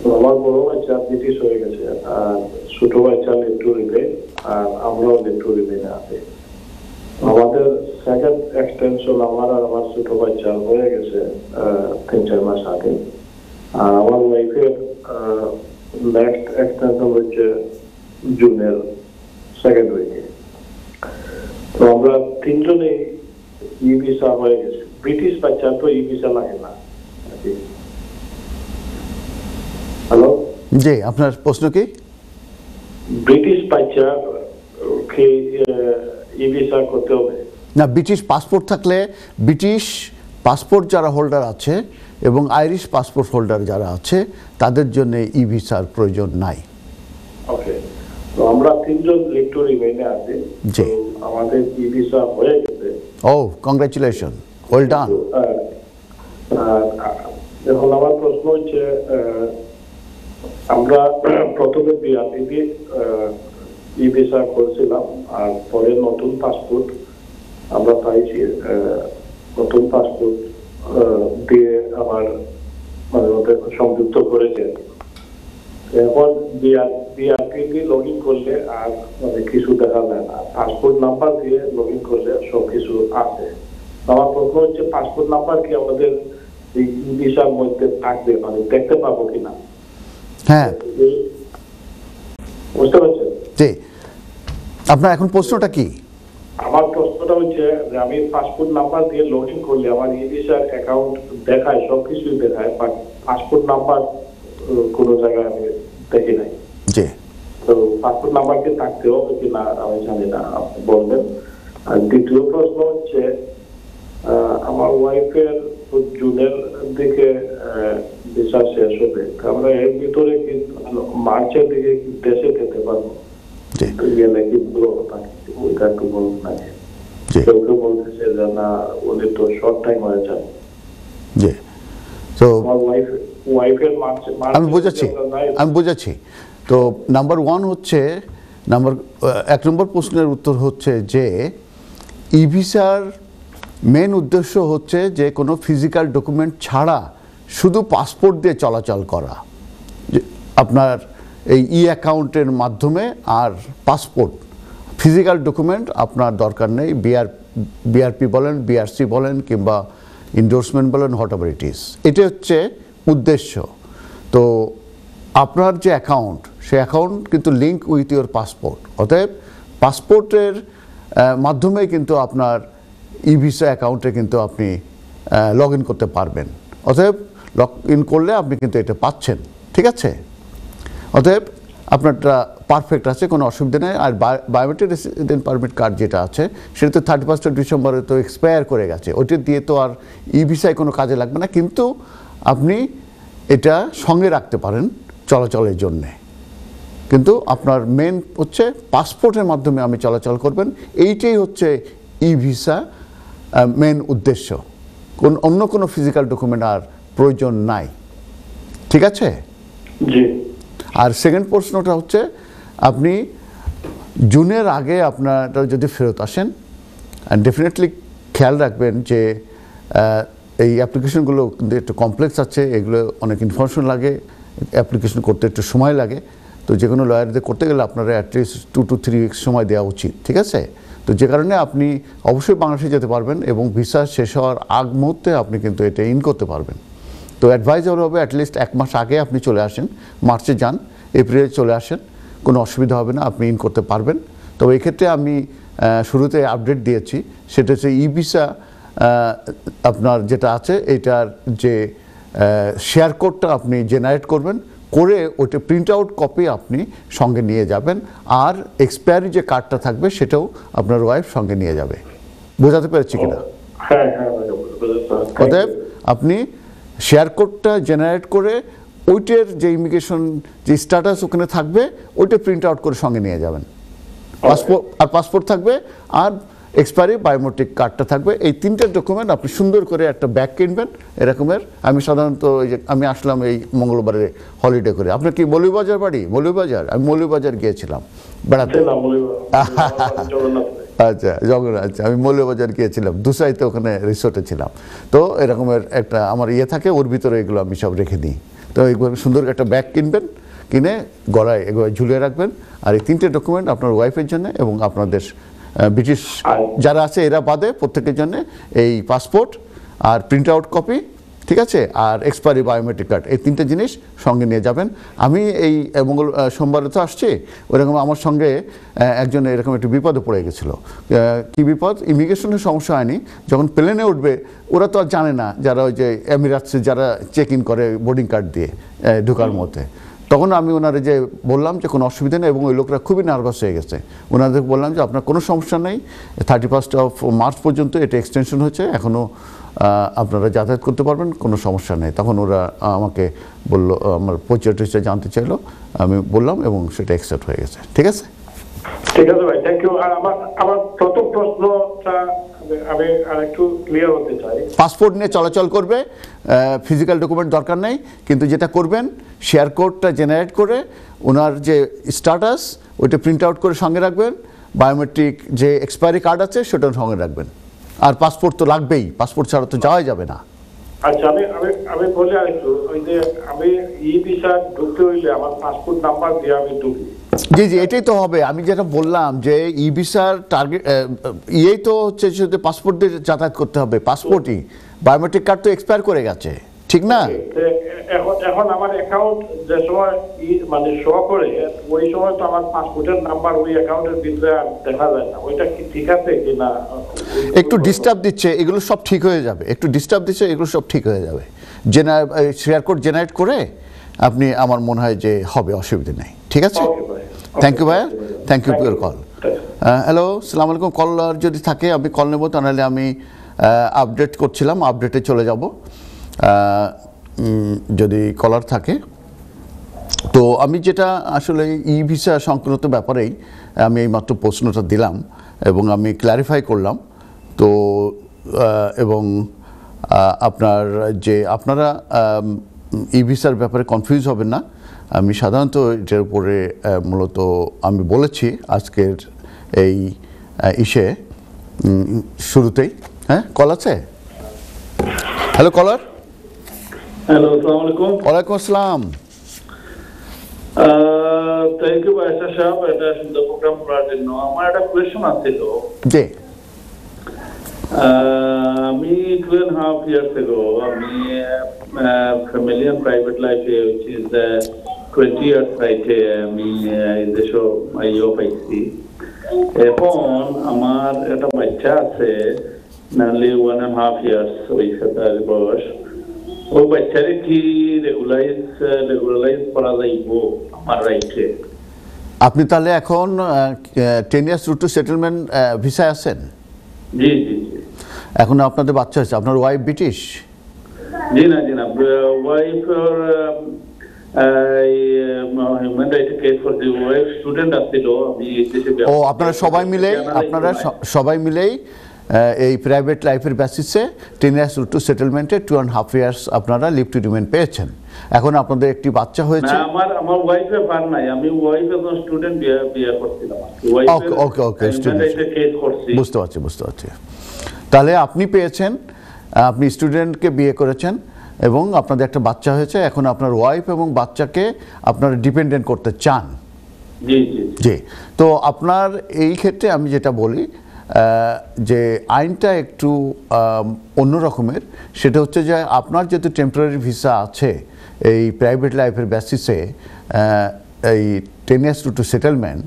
তো আমার বড় বাচ্চা ব্রিটিশ হয়ে গেছে, আর ছোট বাচ্চা লিভ টু রিমেইন, আর আমরাও লিভ টু রিমেইনে আছি। আমাদের সেকেন্ড এক্সটেনশন আমার আর আমার ছোট বাচ্চা হয়ে গেছে 3-4 মাস আগে। আর আমার ওয়াইফের নেক্সট এক্সটেনশন হচ্ছে জুনের সেকেন্ড উইকে। তো আমরা তিনজনেই ই ভিসা হয়ে গেছে। ব্রিটিশ বাচ্চা তো ই ভিসা লাগে না। হ্যালো, জি, আপনার প্রশ্ন কি? ব্রিটিশ বাচ্চা কি ই ভিসা করতে হবে? না, ব্রিটিশ পাসপোর্ট থাকলে, ব্রিটিশ পাসপোর্ট যারা হোল্ডার আছে এবং আইরিশ পাসপোর্ট হোল্ডার যারা আছে তাদের জন্য ই ভিসার প্রয়োজন নাই। ওকে, তো আমরা তিনজন লিভ টু রিমেইনে আছি। জি। তো আমাদের ই ভিসা হয়ে গেছে। ও, কংগ্রাচুলেশন, ওয়েল ডান। এখন আমার প্রশ্ন হচ্ছে, আমরা প্রথমে বিআরপি ই ভিসা করেছিলাম, আর পরে নতুন পাসপোর্ট আমরা পাইছি। নতুন পাসপোর্ট দিয়ে আবার মানে ওদের সংযুক্ত করেছে। এখন বিআরপি লগ ইন করলে আর মানে কিছু দেখা যায় না, পাসপোর্ট নাম্বার দিয়ে লগ ইন করলে সবকিছু আছে। আমার প্রশ্ন হচ্ছে, পাসপোর্ট নাম্বার কি আমাদের এই ই ভিসার মধ্যে থাকবে, মানে দেখতে পাবো কিনা? হ্যাঁ, বুঝতে পারছেন? জি। আপনার এখন প্রশ্নটা কি? আমার প্রশ্নটা হচ্ছে যে আমি পাসপোর্ট নাম্বার দিয়ে লগ ইন করলে আমার ই ভিসার অ্যাকাউন্ট দেখায়, সবকিছুই দেখায়, বাট পাসপোর্ট নাম্বার কোনো জায়গায় আমি দেখি নাই। জি। তো পাসপোর্ট নাম্বার কি থাকতে হবে কিনা আমি জানি না, আপনি বলবেন। আর দ্বিতীয় প্রশ্ন হচ্ছে, আমার ওয়াইফের জুনের দিকে ভিসা শেষ হবে, আমরা এর ভিতরে কি মার্চের দিকে কি দেশে যেতে পারবো? জি। গেলে কি ভালো থাকে, ওইটা একটু বলুন না। জি। কেউ কেউ বলতেছে যে না, ওদের তো শর্ট টাইম হয়ে যায়। জি। তো আমার ওয়াইফের আমি বোঝাচ্ছি। তো নাম্বার ওয়ান হচ্ছে, এক নম্বর প্রশ্নের উত্তর হচ্ছে যে ই ভিসার মেন উদ্দেশ্য হচ্ছে যে কোনো ফিজিক্যাল ডকুমেন্ট ছাড়া শুধু পাসপোর্ট দিয়ে চলাচল করা। আপনার এই ই অ্যাকাউন্টের মাধ্যমে আর পাসপোর্ট, ফিজিক্যাল ডকুমেন্ট আপনার দরকার নেই। বিআরপি বলেন, বিআরসি বলেন, কিংবা ইন্ডোর্সমেন্ট বলেন, হোয়াট এভার ইট ইজ, এটা হচ্ছে উদ্দেশ্য। তো আপনার যে অ্যাকাউন্ট, সেই অ্যাকাউন্ট কিন্তু লিঙ্ক উইথ ইউর পাসপোর্ট। অতএব পাসপোর্টের মাধ্যমে কিন্তু আপনার ই ভিসা অ্যাকাউন্টে কিন্তু আপনি লগ ইন করতে পারবেন। অতএব লগ ইন করলে আপনি কিন্তু এটা পাচ্ছেন, ঠিক আছে? অতএব আপনারটা পারফেক্ট আছে, কোনো অসুবিধা নেই। আর বায়োমেট্রিক রেসিডেন্ট পারমিট কার্ড যেটা আছে সেটা তো 31 ডিসেম্বরে তো এক্সপায়ার করে গেছে, ওটা দিয়ে তো আর ই ভিসায় কোনো কাজে লাগবে না, কিন্তু আপনি এটা সঙ্গে রাখতে পারেন চলাচলের জন্যে। কিন্তু আপনার মেন হচ্ছে পাসপোর্টের মাধ্যমে আমি চলাচল করবেন, এইটাই হচ্ছে ই ভিসা মেন উদ্দেশ্য। অন্য কোনো ফিজিক্যাল ডকুমেন্ট আর প্রয়োজন নাই, ঠিক আছে? জি। আর সেকেন্ড প্রশ্নটা হচ্ছে আপনি জুনের আগে আপনারা যদি ফেরত আসেন, ডেফিনেটলি খেয়াল রাখবেন যে এই অ্যাপ্লিকেশনগুলো কিন্তু একটু কমপ্লেক্স আছে, এগুলো অনেক ইনফরমেশন লাগে, অ্যাপ্লিকেশন করতে একটু সময় লাগে। তো যে কোনো লয়ারদের করতে গেলে আপনারা অ্যাটলিস্ট 2 to 3 weeks সময় দেওয়া উচিত, ঠিক আছে? তো যে কারণে আপনি অবশ্যই বাংলাদেশে যেতে পারবেন এবং ভিসা শেষ হওয়ার আগ মুহূর্তে আপনি কিন্তু এটা ইন করতে পারবেন। তো অ্যাডভাইজার হবে অ্যাটলিস্ট 1 মাস আগে আপনি চলে আসেন, মার্চে যান, এপ্রিলে চলে আসেন, কোনো অসুবিধা হবে না, আপনি ইন করতে পারবেন। তবে এই ক্ষেত্রে আমি শুরুতে আপডেট দিয়েছি, সেটা হচ্ছে ই ভিসা আপনার যেটা আছে এইটার যে শেয়ার কোডটা আপনি জেনারেট করবেন, করে ওটা প্রিন্ট আউট কপি আপনি সঙ্গে নিয়ে যাবেন, আর এক্সপায়ারি যে কার্ডটা থাকবে সেটাও আপনার ওয়াইফ সঙ্গে নিয়ে যাবে। বোঝাতে পেরেছি কিনা? হ্যাঁ। অতএব আপনি শেয়ার কোডটা জেনারেট করে ওইটার যে ইমিগ্রেশন যে স্ট্যাটাস ওখানে থাকবে ওইটা প্রিন্ট আউট করে সঙ্গে নিয়ে যাবেন। পাসপোর্ট থাকবে আর এক্সপায়ারি বায়োমেট্রিক কার্ডটা থাকবে। এই 3টে ডকুমেন্ট আপনি সুন্দর করে একটা ব্যাগ কিনবেন এরকমের। আমি সাধারণত আমি আসলাম এই মঙ্গলবারে হলিডে করে। আপনার কি মৌলভীবাজার বাড়ি? মৌলভীবাজার? আমি মৌলভীবাজার গিয়েছিলাম বেড়াতে। আচ্ছা, জগন্নাথ। আচ্ছা, আমি মৌলভীবাজার গিয়েছিলাম, দুসাইতে ওখানে রিসোর্টে ছিলাম। তো এরকমের একটা আমার থাকে, ওর ভিতরে এগুলো আমি সব রেখে দিই। তো এইভাবে সুন্দর একটা ব্যাগ কিনবেন, কিনে গলায় এগুলো ঝুলিয়ে রাখবেন। আর এই 3টে ডকুমেন্ট আপনার ওয়াইফের জন্য এবং আপনাদের ব্রিটিশ যারা আছে এরা বাদে প্রত্যেকের জন্য এই পাসপোর্ট আর প্রিন্ট আউট কপি, ঠিক আছে, আর এক্সপায়ারি বায়োমেট্রিক কার্ড, এই 3টে জিনিস সঙ্গে নিয়ে যাবেন। আমি এই সোমবারে তো আসছি, ওইরকম আমার সঙ্গে একজন এরকম একটু বিপদে পড়ে গেছিলো। কী বিপদ? ইমিগ্রেশনের সমস্যা হয়নি, যখন প্লেনে উঠবে ওরা তো আর জানে না, যারা ওই যে এমিরাটসে যারা চেক ইন করে বোর্ডিং কার্ড দিয়ে ঢোকার মধ্যে, তখন আমি ওনারা যে বললাম যে কোনো অসুবিধা নেই, এবং ওই লোকরা খুবই নার্ভাস হয়ে গেছে। ওনাদের বললাম যে আপনার কোনো সমস্যা নেই, 31 মার্চ পর্যন্ত এটা এক্সটেনশন হচ্ছে, এখনও আপনারা যাতায়াত করতে পারবেন, কোনো সমস্যা নেই। তখন ওরা আমাকে বললো, আমার পরিচয়টা জানতে চাইলো, আমি বললাম এবং সেটা অ্যাকসেপ্ট হয়ে গেছে। ঠিক আছে, ঠিক আছে ভাই, থ্যাংক ইউ। আর আমার প্রথম প্রশ্নটা আমি আরেকটু ক্লিয়ার হতে চাই। পাসপোর্ট নিয়ে চলাচল করবে, ফিজিক্যাল ডকুমেন্ট দরকার নেই, কিন্তু যেটা করবেন শেয়ার কোডটা জেনারেট করে ওনার যে স্ট্যাটাস ওইটা প্রিন্ট আউট করে সঙ্গে রাখবেন, বায়োমেট্রিক যে এক্সপায়ারি কার্ড আছে সেটা সঙ্গে রাখবেন, আর পাসপোর্ট তো লাগবেই, পাসপোর্ট ছাড়া তো যাওয়াই যাবে না। আচ্ছা, আমি বলি আরেকটু, ওই যে আমি ই ভিসা ঢুকতে হইলে আমার পাসপোর্ট নাম্বার দিয়ে আমি ঢুকি। জি জি, এটাই তো হবে। আমি যেটা বললাম যে ই ভিসার টার্গেট ইয়েই তো হচ্ছে শুধু পাসপোর্ট দিয়ে যাতায়াত করতে হবে, পাসপোর্টই, বায়োমেট্রিক কার্ড তো এক্সপায়ার করে গেছে, ঠিক না? এখন আমার অ্যাকাউন্ট যে সময় মানে শো করে, ওই সময় তো আমার পাসপোর্টের নাম্বার ওই অ্যাকাউন্টের ভিতরে আর দেখা যায় না, ওইটা কি ঠিক আছে কি না? একটু ডিস্টার্ব দিচ্ছে, এগুলো সব ঠিক হয়ে যাবে। একটু ডিস্টার্ব দিচ্ছে, এগুলো সব ঠিক হয়ে যাবে। শেয়ার কোড জেনারেট করে আপনি, আমার মনে হয় যে হবে, অসুবিধা নেই। ঠিক আছে, থ্যাংক ইউ ভাইয়া, thank you for your call. Hello, সালাম আলাইকুম। কলার যদি থাকে আমি কল নেব, তাহলে আমি আপডেট করছিলাম, আপডেটে চলে যাব যদি কলার থাকে। তো আমি যেটা আসলে ই ভিসা সংক্রান্ত ব্যাপারেই আমি এইমাত্র প্রশ্নটা দিলাম এবং আমি ক্ল্যারিফাই করলাম। তো এবং আপনারা ই ভিসার ব্যাপারে কনফিউজ হবেন না। আমি সাধারণত এটার উপরে মূলত আমি বলেছি আজকের এই শুরুতেই। হ্যাঁ, কল আছে? হ্যালো কলার। হ্যালো, আসসালামু আলাইকুম। ওয়ালাইকুম আসসালাম। থ্যাংক ইউ ভাই সাহেব, এটা সুন্দর প্রোগ্রাম করার জন্য। আমার একটা কোয়েশ্চন আছিল। জি। আমি 2.5 years ago আমি ফ্যামিলি এন্ড প্রাইভেট লাইফে which is 20 years রাইটে আমি এই দেশে আইও পাইছি। এখন আমার একটা বাচ্চা আছে, নালি 1.5 years হয়েছে তার বয়স। ওই বাচ্চারে কি রেগুলারাইজ করা যাইব আমার রাইটে? আপনি তাহলে এখন 10 years রুট টু সেটেলমেন্ট ভিসায় আছেন? জি জি জি। এখন আপনাদের বাচ্চা হয়েছে, আপনার ওয়াইফ ব্রিটিশ? জি না wife human right case for the wife student আছিল। আমি ও, আপনারা সবাই মিলেই এই প্রাইভেট লাইফের বেসিসে 10 years route to সেটেলমেন্টে 2.5 years আপনারা লিভ টু রিমেইন পেয়েছেন। এখন আপনাদের একটি বাচ্চা হয়েছে। না, আমার ওয়াইফে পার নাই, আমি ওয়াইফ একজন স্টুডেন্ট বিয়ে করছিলাম। ওকে বুঝতে পারছি। তাহলে আপনি পেয়েছেন, আপনি স্টুডেন্টকে বিয়ে করেছেন এবং আপনাদের একটা বাচ্চা হয়েছে। এখন আপনার ওয়াইফ এবং বাচ্চাকে আপনারা ডিপেন্ডেন্ট করতে চান। জি। তো আপনার এই ক্ষেত্রে আমি যেটা বলি যে আইনটা একটু অন্য রকমের। সেটা হচ্ছে যে আপনার যেহেতু টেম্পোরারি ভিসা আছে এই প্রাইভেট লাইফের বেসিসে, এই 10 years route to সেটেলমেন্ট,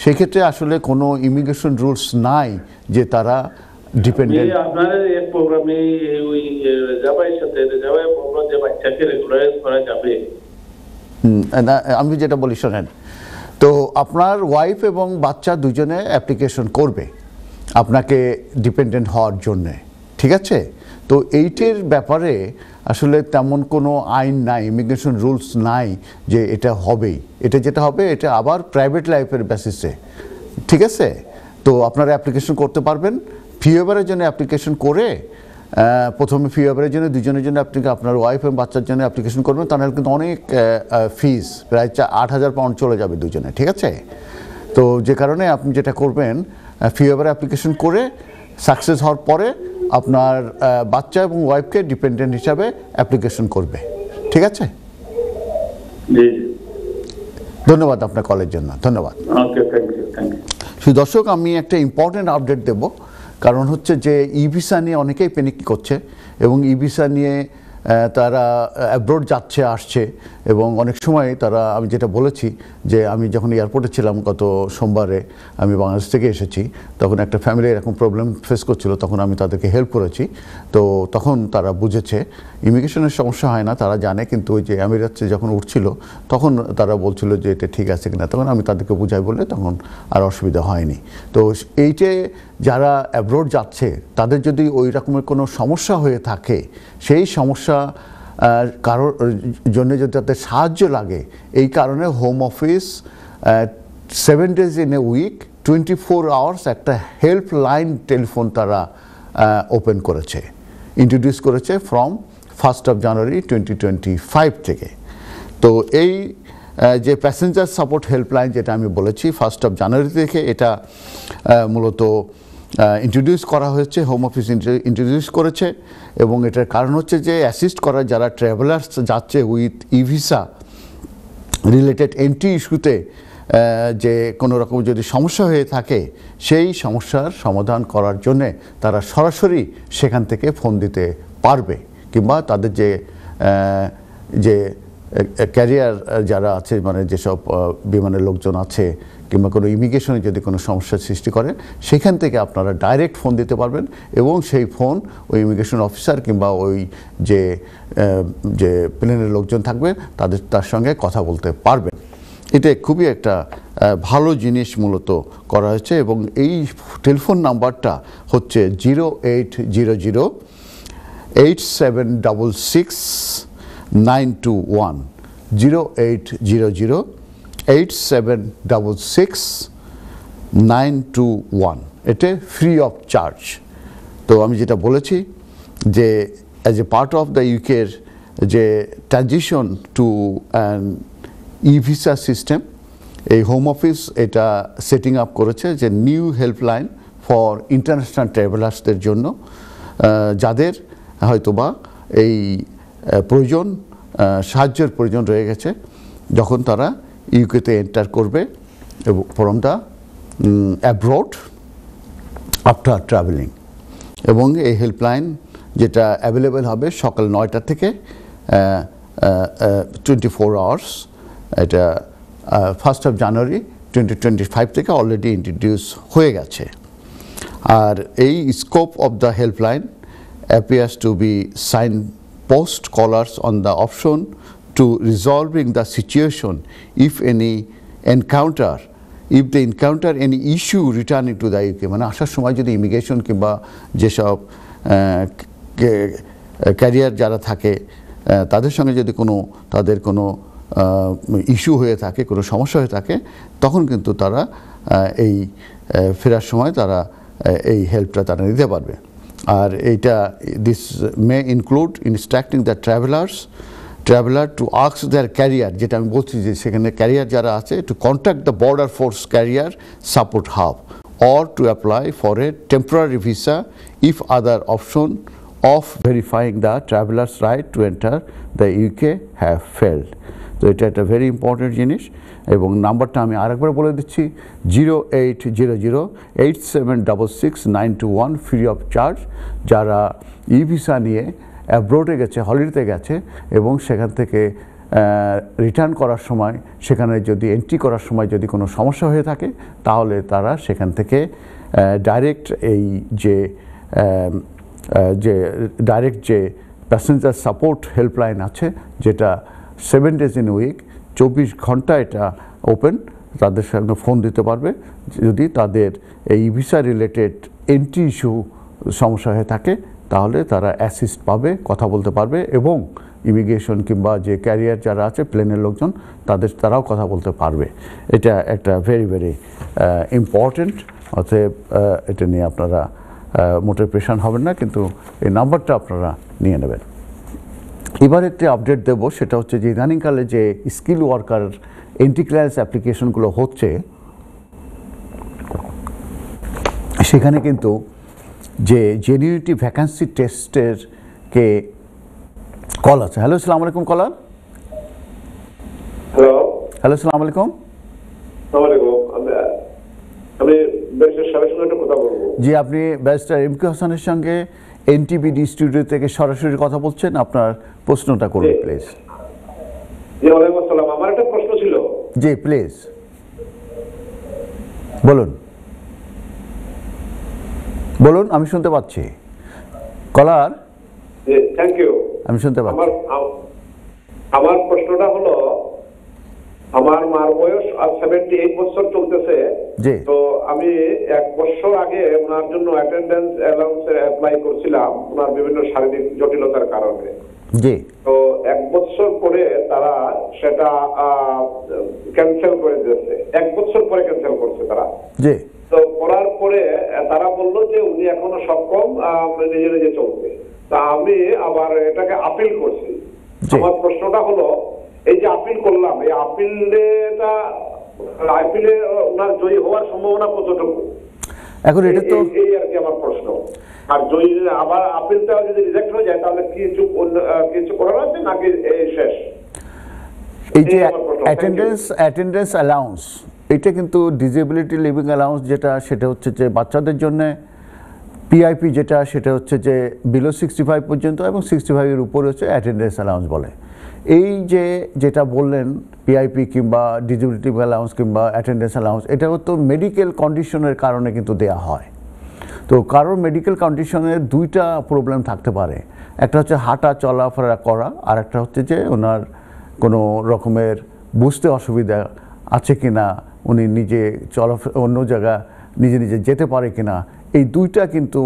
সেক্ষেত্রে আসলে কোনো ইমিগ্রেশন রুলস নাই যে তারা ডিপেন্ডেন্ট। আপনার এক প্রোগ্রামে ওই রেজাবাইয়ের সাথে রেজাবাই প্রোগ্রাম যে বাচ্চাকে রেগুলারাইজ করা যাবে। আমি যেটা বলি শোনেন, তো আপনার ওয়াইফ এবং বাচ্চা দুজনে অ্যাপ্লিকেশন করবে আপনাকে ডিপেন্ডেন্ট হওয়ার জন্যে, ঠিক আছে? তো এইটির ব্যাপারে আসলে তেমন কোনো আইন নাই, ইমিগ্রেশন রুলস নাই যে এটা হবেই। এটা যেটা হবে এটা আবার প্রাইভেট লাইফের বেসিসে, ঠিক আছে? তো আপনারা অ্যাপ্লিকেশন করতে পারবেন। ফি ওয়েভারের জন্য অ্যাপ্লিকেশন করে প্রথমে ফি ওয়েভারের জন্য দুজনের জন্য আপনি আপনার ওয়াইফ এবং বাচ্চার জন্য অ্যাপ্লিকেশন করবেন, তাহলে কিন্তু অনেক ফিস প্রায় 8,000 পাউন্ড চলে যাবে দুজনে, ঠিক আছে? তো যে কারণে আপনি যেটা করবেন, ফি ওয়েভারে অ্যাপ্লিকেশন করে সাকসেস হওয়ার পরে আপনার বাচ্চা এবং ওয়াইফকে ডিপেন্ডেন্ট হিসাবে অ্যাপ্লিকেশন করবে, ঠিক আছে? ধন্যবাদ আপনার কলের জন্য, ধন্যবাদ। শুধু দর্শক, আমি একটা ইম্পর্টেন্ট আপডেট দেব, কারণ হচ্ছে যে ই ভিসা নিয়ে অনেকেই প্যানিক করছে এবং ই ভিসা নিয়ে তারা অ্যাব্রোড যাচ্ছে আসছে এবং অনেক সময় তারা, আমি যেটা বলেছি যে আমি যখন এয়ারপোর্টে ছিলাম গত সোমবারে, আমি বাংলাদেশ থেকে এসেছি, তখন একটা ফ্যামিলি এরকম প্রবলেম ফেস করছিল, তখন আমি তাদেরকে হেল্প করেছি। তো তখন তারা বুঝেছে ইমিগ্রেশনের সমস্যা হয় না, তারা জানে, কিন্তু ওই যে আমিরাতে যখন উঠছিল তখন তারা বলছিল যে এটা ঠিক আছে কিনা, তখন আমি তাদেরকে বুঝাই বললে তখন আর অসুবিধা হয়নি। তো এইটে যারা অ্যাব্রোড যাচ্ছে তাদের যদি ওই রকমের কোনো সমস্যা হয়ে থাকে, সেই সমস্যা কারোর জন্য যদি তাদের সাহায্য লাগে, এই কারণে home office 7 days in a week 24 hours একটা হেল্পলাইন টেলিফোন তারা ওপেন করেছে, ইন্ট্রোডিউস করেছে ফ্রম 1st of January 2025 থেকে। তো এই যে প্যাসেঞ্জার সাপোর্ট হেল্পলাইন যেটা আমি বলেছি 1st of January থেকে, এটা মূলত ইন্ট্রোডিউস করা হয়েছে, হোম অফিস ইন্ট্রোডিউস করেছে। এবং এটার কারণ হচ্ছে যে অ্যাসিস্ট করা যারা ট্রাভেলার্স যাচ্ছে with E visa related entry ইস্যুতে, যে কোনো রকম যদি সমস্যা হয়ে থাকে সেই সমস্যার সমাধান করার জন্যে তারা সরাসরি সেখান থেকে ফোন দিতে পারবে, কিংবা তাদের যে ক্যারিয়ার যারা আছে, মানে যেসব বিমানের লোকজন আছে কিংবা কোনো ইমিগ্রেশনে যদি কোনো সমস্যার সৃষ্টি করে, সেখান থেকে আপনারা ডাইরেক্ট ফোন দিতে পারবেন এবং সেই ফোন ওই ইমিগ্রেশন অফিসার কিংবা ওই যে প্লেনের লোকজন থাকবে তার সঙ্গে কথা বলতে পারবেন। এটা খুবই একটা ভালো জিনিস মূলত করা হয়েছে। এবং এই টেলিফোন নাম্বারটা হচ্ছে 0800-8766-921 0800-8766-921। এটা ফ্রি অফ চার্জ। তো আমি যেটা বলেছি যে as a part of the ইউকের যে transition to an e visa system, এই হোম অফিস এটা সেটিং আপ করেছে যে নিউ হেল্পলাইন ফর ইন্টারন্যাশনাল ট্রাভেলার্সদের জন্য, যাদের হয়তোবা এই প্রয়োজন, সাহায্যের প্রয়োজন রয়ে গেছে যখন তারা ইউকেতে এন্টার করবে from the abroad after travelling. এবং এই হেল্পলাইন যেটা অ্যাভেলেবেল হবে সকাল 9টা থেকে 24 hours, এটা 1st of January 2025 থেকে অলরেডি ইন্ট্রোডিউস হয়ে গেছে। আর এই scope of the helpline appears to be signpost callers on the option to resolving the situation if they encounter any issue returning to the UK, মানে আসার সময় যদি immigration কিংবা যেসব ক্যারিয়ার যারা থাকে তাদের সঙ্গে যদি তাদের কোনো ইস্যু হয়ে থাকে, কোনো সমস্যা হয়ে থাকে, তখন কিন্তু তারা এই ফেরার সময় তারা এই হেল্পটা তারা নিতে পারবে। আর এইটা this may include instructing the traveller to ask their carrier, যেটা আমি বলছি যে সেখানে ক্যারিয়ার যারা আছে, to contact the border force carrier support hub or to apply for a temporary visa if other option of verifying the traveler's right to enter the UK have failed. তো এটা একটা ভেরি ইম্পর্টেন্ট জিনিস। এবং নাম্বারটা আমি আরেকবার বলে দিচ্ছি, 0800-8766-921 ফ্রি অফ চার্জ। যারা ই ভিসা নিয়ে অ্যাব্রোডে গেছে, হলিডেতে গেছে এবং সেখান থেকে রিটার্ন করার সময় সেখানে যদি এন্ট্রি করার সময় যদি কোনো সমস্যা হয়ে থাকে, তাহলে তারা সেখান থেকে ডাইরেক্ট এই যে প্যাসেঞ্জার সাপোর্ট হেল্পলাইন আছে, যেটা 7 days in a week 24 ঘন্টা এটা ওপেন, তাদের সঙ্গে ফোন দিতে পারবে যদি তাদের এই ভিসা রিলেটেড এন্ট্রি ইস্যু সমস্যা হয়ে থাকে, তাহলে তারা অ্যাসিস্ট পাবে, কথা বলতে পারবে এবং ইমিগ্রেশন কিংবা যে ক্যারিয়ার যারা আছে প্লেনের লোকজন তারাও কথা বলতে পারবে। এটা একটা ভেরি ভেরি ইম্পর্টেন্ট। অতএব এটা নিয়ে আপনারা মোটে প্রেশান হবেন না, কিন্তু এই নাম্বারটা আপনারা নিয়ে নেবেন। এবার একটি আপডেট দেব, সেটা হচ্ছে যে ইদানিংকালে যে স্কিল ওয়ার্কার এন্ট্রি ক্লিয়ারেন্স অ্যাপ্লিকেশনগুলো হচ্ছে, সেখানে কিন্তু যে জেনিউনিটি ভ্যাকান্সি টেস্টের কে কল আছে। হ্যালো, আসসালামু আলাইকুম কলার। হ্যালো, আসসালামু আলাইকুম। জি, আপনি ব্যারিস্টার এমকে হাসানের সঙ্গে এনটিভিডি স্টুডিও থেকে সরাসরি কথা বলছেন। আপনার প্রশ্নটা করুন প্লিজ। জি, ওয়ালাইকুম আসসালাম। আমার একটা প্রশ্ন ছিল। জি প্লিজ বলুন। বলুন, আমি শুনতে পাচ্ছি কলার। জি, থ্যাংক ইউ। আমি শুনতে পাচ্ছি। আমার প্রশ্নটা হলো, আমার মার বয়স আজ 78 বছর চলতেছে। তো আমি 1 বছর আগে ওনার জন্য অ্যাটেন্ডেন্স অ্যালাউন্স অ্যাপ্লাই করছিলাম ওনার বিভিন্ন শারীরিক জটিলতার কারণে। জি। তো 1 বছর পরে তারা সেটা ক্যান্সেল করে দিয়েছে। 1 বছর পরে ক্যান্সেল করছে তারা। জি। তো করার পরে তারা বলল যে উনি এখনো সক্ষম নিজে নিজে চলতে। তা আমি আবার এটাকে আপিল করছি। আমার প্রশ্নটা হলো, এই যে আপিল করলাম, এই আপিলে ওনার জয়ী হওয়ার সম্ভাবনা কতটুকু? এখন এটা তো এই আর কি আমার প্রশ্ন। আর জয়ী আবার আপিলটা যদি রিজেক্ট হয়ে যায়, তাহলে কিছু করার আছে নাকি শেষ? এই যে অ্যাটেন্ডেন্স অ্যালাউন্স, এটা কিন্তু ডিসেবিলিটি লিভিং অ্যালাউন্স যেটা, সেটা হচ্ছে যে বাচ্চাদের জন্য পিআইপি যেটা, সেটা হচ্ছে যে বিলো 65 পর্যন্ত এবং 65-এর উপরে হচ্ছে অ্যাটেন্ডেন্স অ্যালাউন্স বলে। এই যে যেটা বললেন পিআইপি কিংবা ডিসেবিলিটি অ্যালাউন্স কিংবা অ্যাটেন্ডেন্স অ্যালাউন্স, এটাও তো মেডিকেল কন্ডিশনের কারণে কিন্তু দেয়া হয়। তো কারোর মেডিকেল কন্ডিশনের 2টা প্রবলেম থাকতে পারে। একটা হচ্ছে হাঁটা চলাফেরা করা, আর একটা হচ্ছে যে ওনার কোনো রকমের বুঝতে অসুবিধা আছে কি না, উনি নিজে অন্য জায়গা নিজে নিজে যেতে পারে কি না, এই 2টা কিন্তু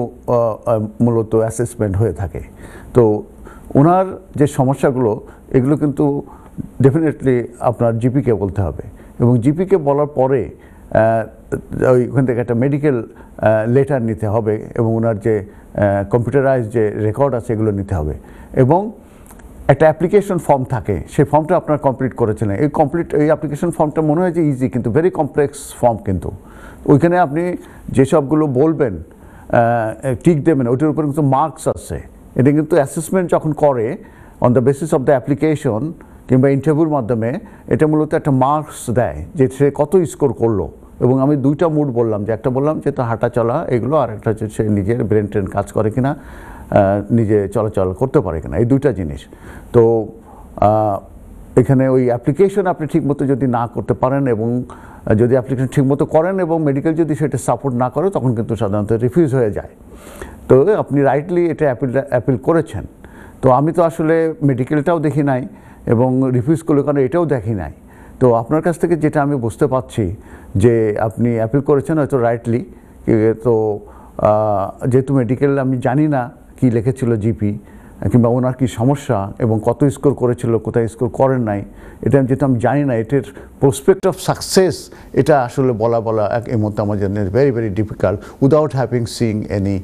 মূলত অ্যাসেসমেন্ট হয়ে থাকে। তো ওনার যে সমস্যাগুলো, এগুলো কিন্তু ডেফিনেটলি আপনার জিপিকে বলতে হবে এবং জিপিকে বলার পরে ওইখান থেকে একটা মেডিকেল লেটার নিতে হবে এবং ওনার যে কম্পিউটারাইজ যে রেকর্ড আছে এগুলো নিতে হবে এবং একটা অ্যাপ্লিকেশন ফর্ম থাকে, সেই ফর্মটা আপনার কমপ্লিট করেছিলেন। এই অ্যাপ্লিকেশন ফর্মটা মনে হয় যে ইজি, কিন্তু ভেরি কমপ্লেক্স ফর্ম। কিন্তু ওইখানে আপনি যেসবগুলো বলবেন, টিক দেবেন, ওইটার উপরে কিন্তু মার্কস আছে। এটা কিন্তু অ্যাসেসমেন্ট যখন করে on the basis of the application কিংবা ইন্টারভিউর মাধ্যমে, এটা মূলত একটা মার্কস দেয় যে সে কত স্কোর করলো। এবং আমি 2টা মুড বললাম, যে একটা বললাম যে তার হাঁটা চলা এগুলো, আর একটা হচ্ছে সে নিজের ব্রেন ট্রেন কাজ করে কিনা, নিজে চলাচল করতে পারে কিনা, এই 2টা জিনিস। তো এখানে ওই অ্যাপ্লিকেশন আপনি ঠিকমতো যদি না করতে পারেন এবং যদি অ্যাপ্লিকেশন ঠিকমতো করেন এবং মেডিকেল যদি সেটা সাপোর্ট না করে, তখন কিন্তু সাধারণত রিফিউজ হয়ে যায়। তো আপনি রাইটলি এটা অ্যাপিল করেছেন। তো আমি তো আসলে মেডিকেলটাও দেখি নাই এবং রিফিউজ করলে কারণ এটাও দেখি নাই। তো আপনার কাছ থেকে যেটা আমি বুঝতে পারছি যে আপনি অ্যাপিল করেছেন হয়তো রাইটলি। তো যেহেতু মেডিকেল আমি জানি না কি লিখেছিল জিপি, কিংবা ওনার কি সমস্যা এবং কত স্কোর করেছিল, কোথায় স্কোর করেন নাই, এটা যেটা আমি জানি না, এটার প্রসপেক্ট অফ সাকসেস এটা আসলে বলা এই মুহূর্তে আমার জন্য very very difficult without having Singh any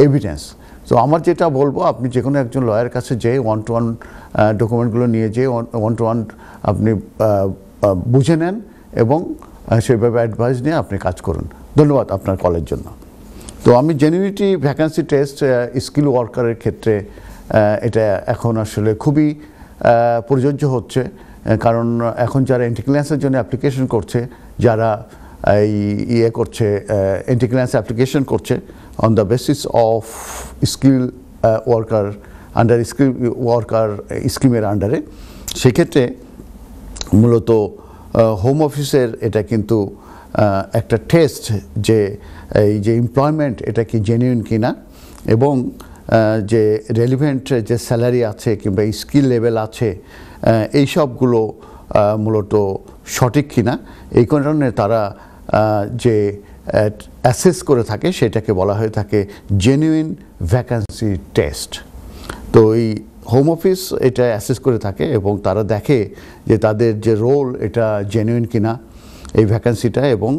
evidence. তো আমার যেটা বলবো, আপনি যে কোনো একজন লয়ারের কাছে যেয়ে 1-to-1 ডকুমেন্টগুলো নিয়ে যেয়ে 1-to-1 আপনি বুঝে নেন এবং সেভাবে অ্যাডভাইস নিয়ে আপনি কাজ করুন। ধন্যবাদ আপনার কলের জন্য। তো আমি জেনুইনিটি ভ্যাকান্সি টেস্ট স্কিল ওয়ার্কারের ক্ষেত্রে এটা এখন আসলে খুবই প্রযোজ্য হচ্ছে, কারণ এখন যারা এন্ট্রি ক্লিয়ারেন্সের জন্য অ্যাপ্লিকেশন করছে, যারা করছে এন্ট্রি ক্লিয়ারেন্স অ্যাপ্লিকেশন করছে on the basis of skill worker under skill worker স্কিমের আন্ডারে, সেক্ষেত্রে মূলত হোম অফিসের এটা কিন্তু একটা টেস্ট যে এই যে এমপ্লয়মেন্ট এটা কি জেনুইন কিনা এবং যে রেলিভেন্ট যে স্যালারি আছে কিংবা স্কিল লেভেল আছে এই সবগুলো মূলত সঠিক কিনা, এই কারণে তারা যে অ্যাসেস করে থাকে সেটাকে বলা হয়ে থাকে জেনুইন ভ্যাকান্সি টেস্ট। তো এই হোম অফিস এটা অ্যাসেস করে থাকে এবং তারা দেখে যে তাদের যে রোল এটা জেনুইন কিনা এই ভ্যাকান্সিটা, এবং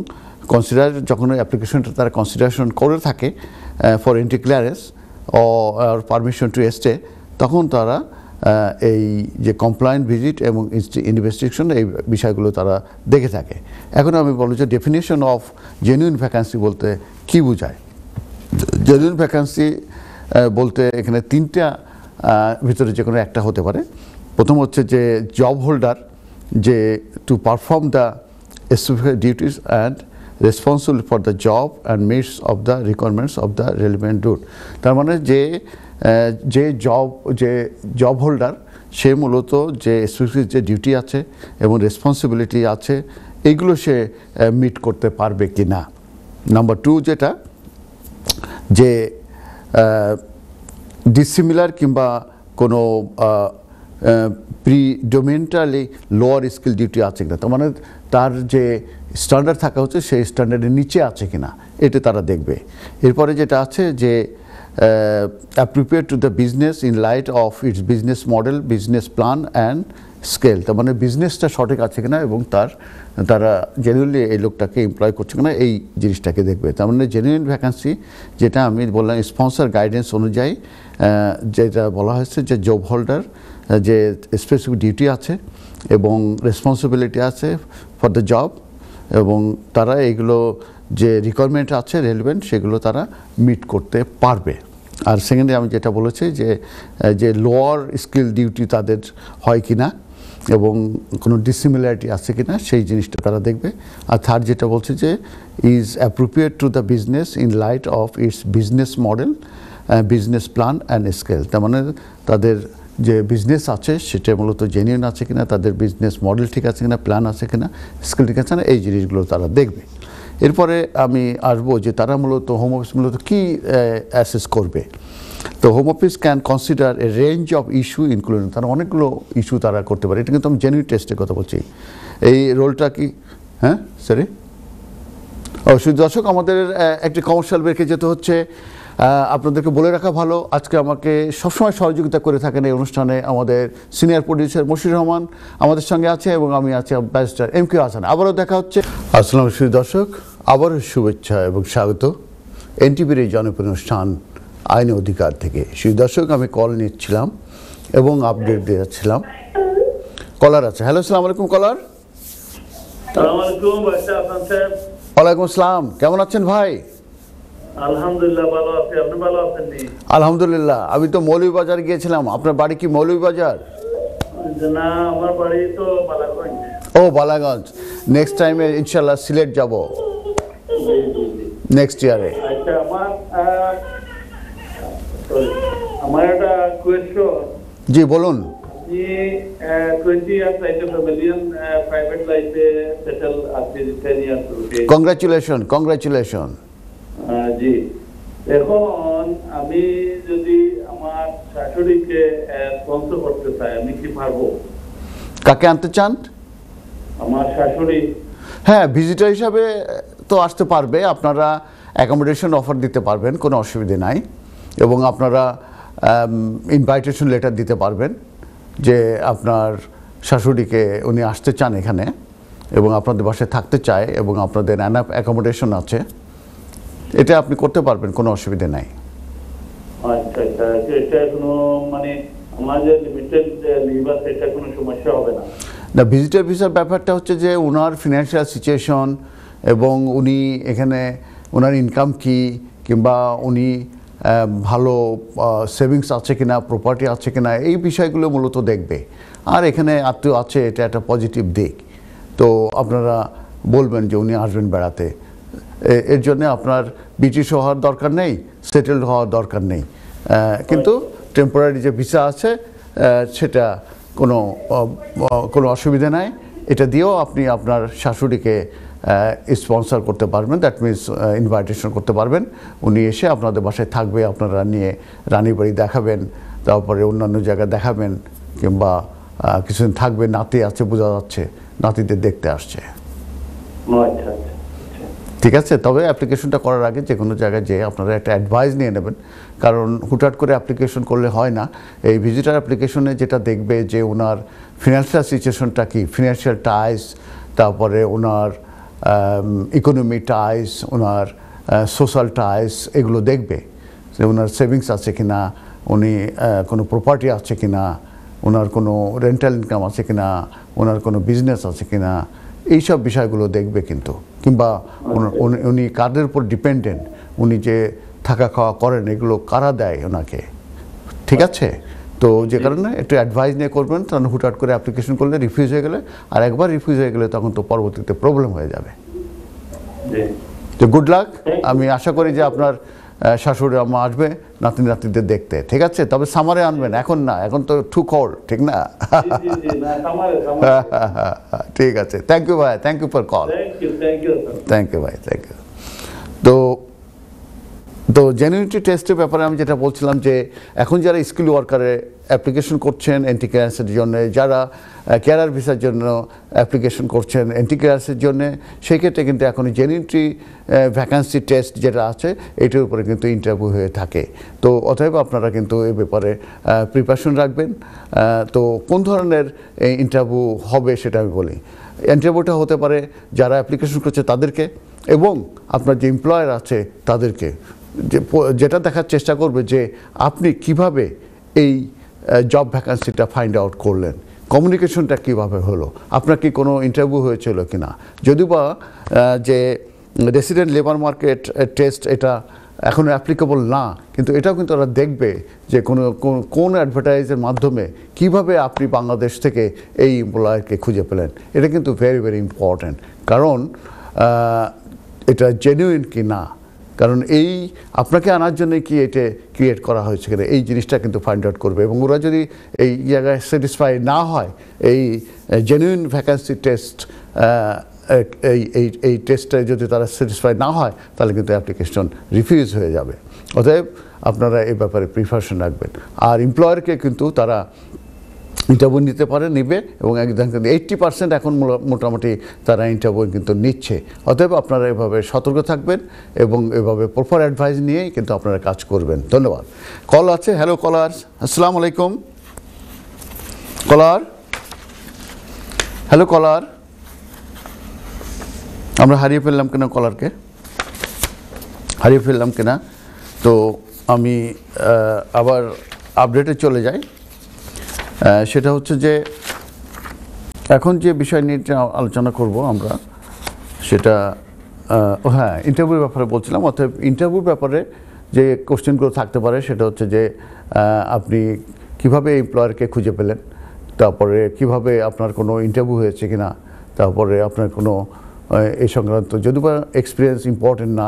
যখন অ্যাপ্লিকেশনটা তারা কনসিডারেশন করে থাকে for entry clearance or permission to stay, তখন তারা এই যে কমপ্লায়েন্ট ভিজিট এবং ইনভেস্টিগেশন এই বিষয়গুলো তারা দেখে থাকে। এখন আমি বলবো যে ডেফিনেশন অফ জেনুইন ভ্যাকান্সি বলতে কী বোঝায়। জেনুইন ভ্যাকান্সি বলতে এখানে তিনটা ভিতরে যে কোনো একটা হতে পারে। প্রথম হচ্ছে যে জব হোল্ডার যে to perform the specific duties and responsible for the job and meets of the requirements of the relevant route. তার মানে যে জব হোল্ডার সে মূলত যে স্পেসিফিক যে ডিউটি আছে এবং রেসপন্সিবিলিটি আছে এইগুলো সে মিট করতে পারবে কি না। নাম্বার 2 যেটা যে ডিসিমিলার কিংবা কোনো প্রিডোমিনেন্টালি লোয়ার স্কিল ডিউটি আছে কিনা, তার মানে তার যে স্ট্যান্ডার্ড থাকা হচ্ছে সেই স্ট্যান্ডার্ডের নিচে আছে কিনা এটা তারা দেখবে। এরপরে যেটা আছে যে appropriate to the business in light of its business model, business plan and scale, তার মানে বিজনেসটা সঠিক আছে কিনা এবং তারা জেনুইনলি এই লোকটাকে এমপ্লয় করছে কিনা এই জিনিসটাকে দেখবে। তার মানে জেনুইন ভ্যাকান্সি যেটা আমি বললাম স্পন্সর গাইডেন্স অনুযায়ী যেটা বলা হয়েছে যে জব হোল্ডার যে স্পেসিফিক ডিউটি আছে এবং রেসপন্সিবিলিটি আছে ফর দ্য জব এবং তারা এইগুলো যে রিকোয়ারমেন্ট আছে রেলিভেন্ট সেগুলো তারা মিট করতে পারবে। আর সেকেন্ডে আমি যেটা বলেছি যে লোয়ার স্কিল ডিউটি তাদের হয় কিনা এবং কোনো ডিসিমিলারিটি আছে কিনা সেই জিনিসটা তারা দেখবে। আর থার্ড যেটা বলছে যে is appropriate to the business in light of its business model, business plan and scale, তার মানে তাদের যে বিজনেস আছে সেটা মূলত জেনুইন আছে কিনা, তাদের বিজনেস মডেল ঠিক আছে কিনা, প্ল্যান আছে কিনা, স্কিল ঠিক আছে না, এই জিনিসগুলো তারা দেখবে। এরপরে আমি আসবো যে তারা মূলত হোম অফিস মূলত কী অ্যাসেস করবে। তো home office can consider a range of issue including, তারা অনেকগুলো ইস্যু তারা করতে পারে। এটা কিন্তু আমি জেনুইন টেস্টের কথা বলছি। এই রোলটা কি সরি অবশ্যই দর্শক আমাদের একটি কমার্শিয়াল ব্রেকে যেতে হচ্ছে। আপনাদেরকে বলে রাখা ভালো, আজকে আমাকে সবসময় সহযোগিতা করে থাকেন এই অনুষ্ঠানে আমাদের সিনিয়র প্রডিউসার মশির রহমান আমাদের সঙ্গে আছে এবং আমি আছি ব্যারিস্টার MQ হাসান। আবারও দেখা হচ্ছে। আসসালামু আলাইকুম দর্শক, আবারও শুভেচ্ছা এবং স্বাগত এনটিভির এই জনপ্রিয় অনুষ্ঠান আইনি অধিকার থেকে। সেই দর্শক আমি কল নিচ্ছিলাম এবং আপডেট দিয়েছিলাম। কলার আছে। হ্যালো, আসসালামু আলাইকুম কলার। ওয়ালাইকুম আসসালাম, কেমন আছেন ভাই? আলহামদুলিল্লাহ ভালো আছি, আপনি ভালো আছেন? আলহামদুলিল্লাহ। আমি তো মৌলভীবাজার গিয়েছিলাম। আপনার বাড়ি কি মৌলভীবাজার? না, আমার বাড়ি তো বালাগঞ্জ। ও বালাগঞ্জ। নেক্সট টাইমে ইনশাল্লাহ সিলেট যাব নেক্সট ইয়ারে। আচ্ছা, আমার একটা কোয়েশ্চন। জি বলুন। আপনি 20 years লাইফে ফ্যামিলিয়ান প্রাইভেট লাইফে সেটেল আছি, 10 years রুটে। কংগ্রাচুলেশন। জি, এখন আমি যদি আমার শাশুড়িকে স্পন্সর করতে চাই আমি কি পারবো? কাকে আনতে চান? আমার শাশুড়ি। হ্যাঁ, ভিজিটর হিসাবে তো আসতে পারবে। আপনারা অ্যাকোমোডেশন অফার দিতে পারবেন, কোনো অসুবিধে নাই। এবং আপনারা ইনভাইটেশন লেটার দিতে পারবেন যে আপনার শাশুড়িকে উনি আসতে চান এখানে এবং আপনাদের বাসায় থাকতে চায় এবং আপনাদের এনাফ অ্যাকোমোডেশন আছে, এটা আপনি করতে পারবেন, কোনো অসুবিধা নাই। আচ্ছা আচ্ছা, এটা কোনো মানে আমাদের লিমিটেড লিভ আছে, এটা কোনো সমস্যা হবে না? না, ভিজিটর ভিসার ব্যাপারটা হচ্ছে যে ওনার ফিনান্সিয়াল সিচুয়েশন এবং উনি এখানে ওনার ইনকাম কি, কিংবা উনি ভালো সেভিংস আছে কিনা, প্রপার্টি আছে কিনা, এই বিষয়গুলো মূলত দেখবে। আর এখানে আত্মীয় আছে, এটা একটা পজিটিভ দিক। তো আপনারা বলবেন যে উনি আসবেন বেড়াতে, এর জন্য আপনার ব্রিটিশ হওয়ার দরকার নেই, সেটেলড হওয়ার দরকার নেই, কিন্তু টেম্পোরারি যে ভিসা আছে সেটা কোনো অসুবিধা নাই। এটা দিয়েও আপনি আপনার শাশুড়িকে স্পন্সর করতে পারবেন, দ্যাট মিনস ইনভাইটেশন করতে পারবেন। উনি এসে আপনাদের বাসায় থাকবে, আপনারা নিয়ে রানীবাড়ি দেখাবেন, তারপরে অন্যান্য জায়গা দেখাবেন, কিংবা কিছুদিন থাকবে। নাতি আছে, বোঝা যাচ্ছে নাতিদের দেখতে আসছে। আচ্ছা আচ্ছা, ঠিক আছে। তবে অ্যাপ্লিকেশনটা করার আগে যে কোনো জায়গায় যেয়ে আপনারা একটা অ্যাডভাইস নিয়ে নেবেন, কারণ হুটহাট করে অ্যাপ্লিকেশন করলে হয় না। এই ভিজিটার অ্যাপ্লিকেশনে যেটা দেখবে যে ওনার ফিনান্সিয়াল সিচুয়েশনটা কি, ফিনান্সিয়াল টাইস, তারপরে ওনার ইকোনমি টাইস, ওনার সোশ্যাল টাইস, এগুলো দেখবে যে ওনার সেভিংস আছে কিনা, উনি কোনো প্রপার্টি আছে কিনা, ওনার কোনো রেন্টাল ইনকাম আছে কিনা, ওনার কোনো বিজনেস আছে কিনা, এইসব বিষয়গুলো দেখবে। কিন্তু কিংবা উনি কাদের উপর ডিপেন্ডেন্ট, উনি যে থাকা খাওয়া করেন, এগুলো কারা দেয় ওনাকে, ঠিক আছে? তো যে কারণে একটু অ্যাডভাইস নিয়ে করবেন, কারণ হুটহাট করে অ্যাপ্লিকেশন করলে রিফিউজ হয়ে গেলে, আর একবার রিফিউজ হয়ে গেলে তখন তো পরবর্তীতে প্রবলেম হয়ে যাবে। তো গুড লাক। আমি আশা করি যে আপনার শাশুড়ি আম্মা আসবে নাতিদের দেখতে, ঠিক আছে? তবে সামারে আনবেন, এখন না, এখন তো টু কোল্ড, ঠিক না? ঠিক আছে, থ্যাংক ইউ ভাই, thank you for call. Thank you ভাই, থ্যাংক ইউ। তো জেনুইনিটি টেস্টের ব্যাপারে আমি যেটা বলছিলাম যে এখন যারা স্কিল ওয়ার্কারে অ্যাপ্লিকেশন করছেন এন্টি ক্লিয়ারেন্সের জন্য, যারা ক্যারিয়ার ভিসার জন্য অ্যাপ্লিকেশন করছেন এন্টি ক্লিয়ারেন্সের জন্য, সেই ক্ষেত্রে কিন্তু এখন জেনুইনিটি ভ্যাকান্সি টেস্ট যেটা আছে এটার উপরে কিন্তু ইন্টারভিউ হয়ে থাকে। তো অতএব আপনারা কিন্তু এই ব্যাপারে প্রিপারেশন রাখবেন। তো কোন ধরনের ইন্টারভিউ হবে সেটা আমি বলি। ইন্টারভিউটা হতে পারে যারা অ্যাপ্লিকেশন করছে তাদেরকে, এবং আপনার যে এমপ্লয়ার আছে তাদেরকে, যেটা দেখার চেষ্টা করবে যে আপনি কিভাবে এই জব ভ্যাকান্সিটা ফাইন্ড আউট করলেন, কমিউনিকেশনটা কিভাবে হলো, আপনার কি কোনো ইন্টারভিউ হয়েছিল কি না। যদিও বা যে রেসিডেন্ট লেবার মার্কেট টেস্ট এটা এখনও অ্যাপ্লিকেবল না, কিন্তু এটাও কিন্তু ওরা দেখবে যে কোন অ্যাডভার্টাইজের মাধ্যমে কিভাবে আপনি বাংলাদেশ থেকে এই এমপ্লয়ারকে খুঁজে পেলেন। এটা কিন্তু ভেরি ভেরি ইম্পর্ট্যান্ট, কারণ এটা জেনুইন কি না, কারণ এই আপনাকে আনার জন্য কি এটা ক্রিয়েট করা হয়েছে কিনা, এই জিনিসটা কিন্তু ফাইন্ড আউট করবে। এবং ওরা যদি এই জায়গায় স্যাটিসফাই না হয়, এই জেনুইন ভ্যাকান্সি টেস্ট এই টেস্টে যদি তারা স্যাটিসফাই না হয়, তাহলে কিন্তু অ্যাপ্লিকেশন রিফিউজ হয়ে যাবে। অতএব আপনারা এই ব্যাপারে প্রিপারেশন রাখবেন। আর এমপ্লয়ারকে কিন্তু তারা ইন্টারভিউ নিতে পারে, নিবে, এবং একদম 80% এখন মোটামুটি তারা ইন্টারভিউ কিন্তু নিচ্ছে। অতএব আপনারা এভাবে সতর্ক থাকবেন এবং এভাবে প্রপার অ্যাডভাইস নিয়েই কিন্তু আপনারা কাজ করবেন। ধন্যবাদ। কল আছে। হ্যালো কলার, আসসালামু আলাইকুম। কলার, হ্যালো কলার, আমরা হারিয়ে ফেললাম কিনা কলারকে, হারিয়ে ফেললাম কিনা। তো আমি আবার আপডেটে চলে যাই। সেটা হচ্ছে যে এখন যে বিষয় নিয়ে আলোচনা করব আমরা, সেটা হ্যাঁ, ইন্টারভিউর ব্যাপারে বলছিলাম। অর্থাৎ ইন্টারভিউর ব্যাপারে যে কোশ্চেনগুলো থাকতে পারে সেটা হচ্ছে যে আপনি কিভাবে এমপ্লয়ারকে খুঁজে পেলেন, তারপরে কিভাবে আপনার কোনো ইন্টারভিউ হয়েছে কিনা, তারপরে আপনার কোনো এই সংক্রান্ত, যদি বা এক্সপিরিয়েন্স ইম্পর্টেন্ট না,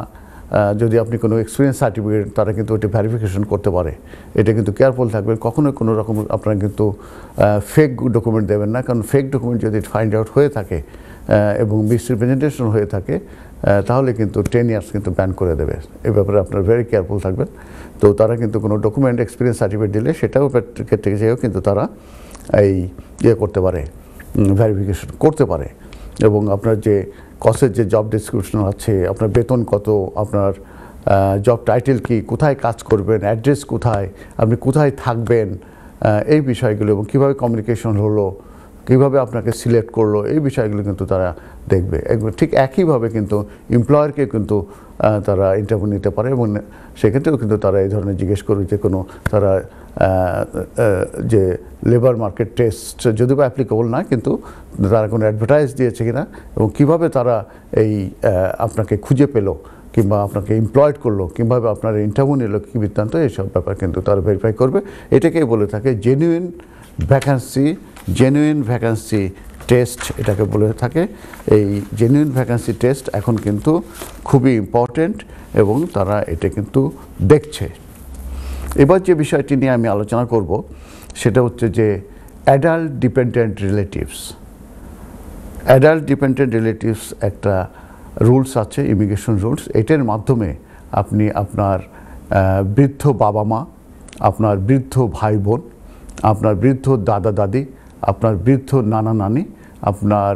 যদি আপনি কোনো এক্সপিরিয়েন্স সার্টিফিকেট, তারা কিন্তু ওইটা ভেরিফিকেশন করতে পারে। এটা কিন্তু কেয়ারফুল থাকবেন, কখনোই কোনো রকম আপনারা কিন্তু ফেক ডকুমেন্ট দেবেন না, কারণ ফেক ডকুমেন্ট যদি ফাইন্ড আউট হয়ে থাকে এবং মিসরিপ্রেজেন্টেশন হয়ে থাকে, তাহলে কিন্তু 10 ইয়ার্স কিন্তু ব্যান করে দেবে। এই ব্যাপারে আপনারা ভেরি কেয়ারফুল থাকবেন। তো তারা কিন্তু কোনো ডকুমেন্ট, এক্সপিরিয়েন্স সার্টিফিকেট দিলে সেটাও ক্ষেত্রে যেও কিন্তু তারা এই ইয়ে করতে পারে, ভেরিফিকেশন করতে পারে। এবং আপনার যে কসের যে জব ডিসক্রিপশন আছে, আপনার বেতন কত, আপনার জব টাইটেল কি, কোথায় কাজ করবেন, অ্যাড্রেস কোথায়, আপনি কোথায় থাকবেন, এই বিষয়গুলো এবং কীভাবে কমিউনিকেশন হলো, কীভাবে আপনাকে সিলেক্ট করলো, এই বিষয়গুলো কিন্তু তারা দেখবে। ঠিক একইভাবে কিন্তু এমপ্লয়ারকে কিন্তু তারা ইন্টারভিউ নিতে পারে এবং সেক্ষেত্রেও কিন্তু তারা এই ধরনের জিজ্ঞেস করবে যে কোনো তারা যে লেবার মার্কেট টেস্ট যদিও বা অ্যাপ্লিকেবল না, কিন্তু তারা কোনো অ্যাডভার্টাইজ দিয়েছে কিনা এবং কিভাবে তারা এই আপনাকে খুঁজে পেলো কিংবা আপনাকে এমপ্লয়েড করলো, কীভাবে আপনার ইন্টারভিউ নিল, কী বৃত্তান্ত, এইসব ব্যাপার কিন্তু তারা ভেরিফাই করবে। এটাকেই বলে থাকে জেনুইন ভ্যাকান্সি টেস্ট, এটাকে বলে থাকে। এই জেনুইন ভ্যাকান্সি টেস্ট এখন কিন্তু খুবই ইম্পর্টেন্ট এবং তারা এটা কিন্তু দেখছে। এবার যে বিষয়টি নিয়ে আমি আলোচনা করব সেটা হচ্ছে যে অ্যাডাল্ট ডিপেন্ডেন্ট রিলেটিভস একটা রুলস আছে, ইমিগ্রেশন রুলস। এটার মাধ্যমে আপনি আপনার বৃদ্ধ বাবা মা, আপনার বৃদ্ধ ভাই বোন, আপনার বৃদ্ধ দাদা দাদি, আপনার বৃদ্ধ নানা নানি, আপনার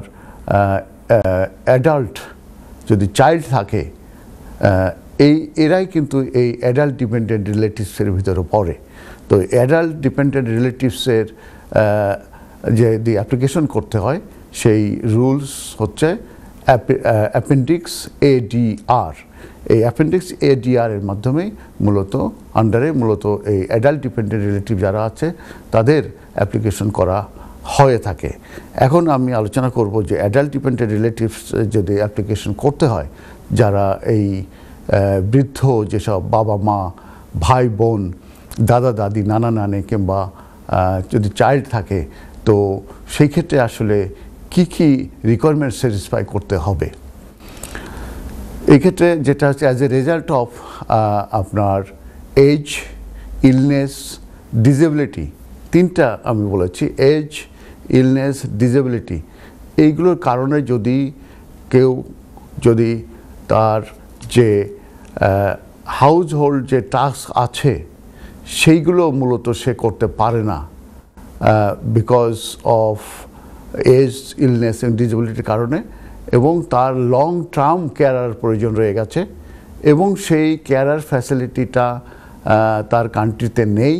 অ্যাডাল্ট যদি চাইল্ড থাকে, এরাই কিন্তু এই অ্যাডাল্ট ডিপেন্ডেন্ট রিলেটিভসের ভিতরে পড়ে। তো অ্যাডাল্ট ডিপেন্ডেন্ট রিলেটিভসের যে অ্যাপ্লিকেশন করতে হয় সেই রুলস হচ্ছে অ্যাপেন্ডিক্স ADR। এই অ্যাপেন্ডিক্স ADR এর মাধ্যমেই মূলত এই অ্যাডাল্ট ডিপেন্ডেন্ট রিলেটিভ যারা আছে তাদের অ্যাপ্লিকেশন করা হয়ে থাকে। এখন আমি আলোচনা করব যে অ্যাডাল্ট ডিপেন্ডেন্ট রিলেটিভস যদি অ্যাপ্লিকেশন করতে হয়, যারা এই বৃদ্ধ যেসব বাবা মা, ভাই বোন, দাদা দাদি, নানা নানি কিংবা যদি চাইল্ড থাকে, তো সেই ক্ষেত্রে আসলে কি কি রিকোয়ারমেন্ট স্যাটিসফাই করতে হবে। এই ক্ষেত্রে যেটা হচ্ছে অ্যাজ এ রেজাল্ট অফ আপনার এজ, ইলনেস, ডিসেবিলিটি, তিনটা আমি বলেছি, এজ, ইলনেস, ডিসেবিলিটি, এইগুলোর কারণে যদি তার যে হাউস হোল্ড যে টাস্ক আছে সেইগুলো মূলত সে করতে পারে না বিকজ অফ এজ, ইলনেস এবং ডিসেবিলিটির কারণে, এবং তার লং টার্ম কেয়ারার প্রয়োজন রয়ে গেছে এবং সেই কেয়ারার ফ্যাসিলিটিটা তার কান্ট্রিতে নেই,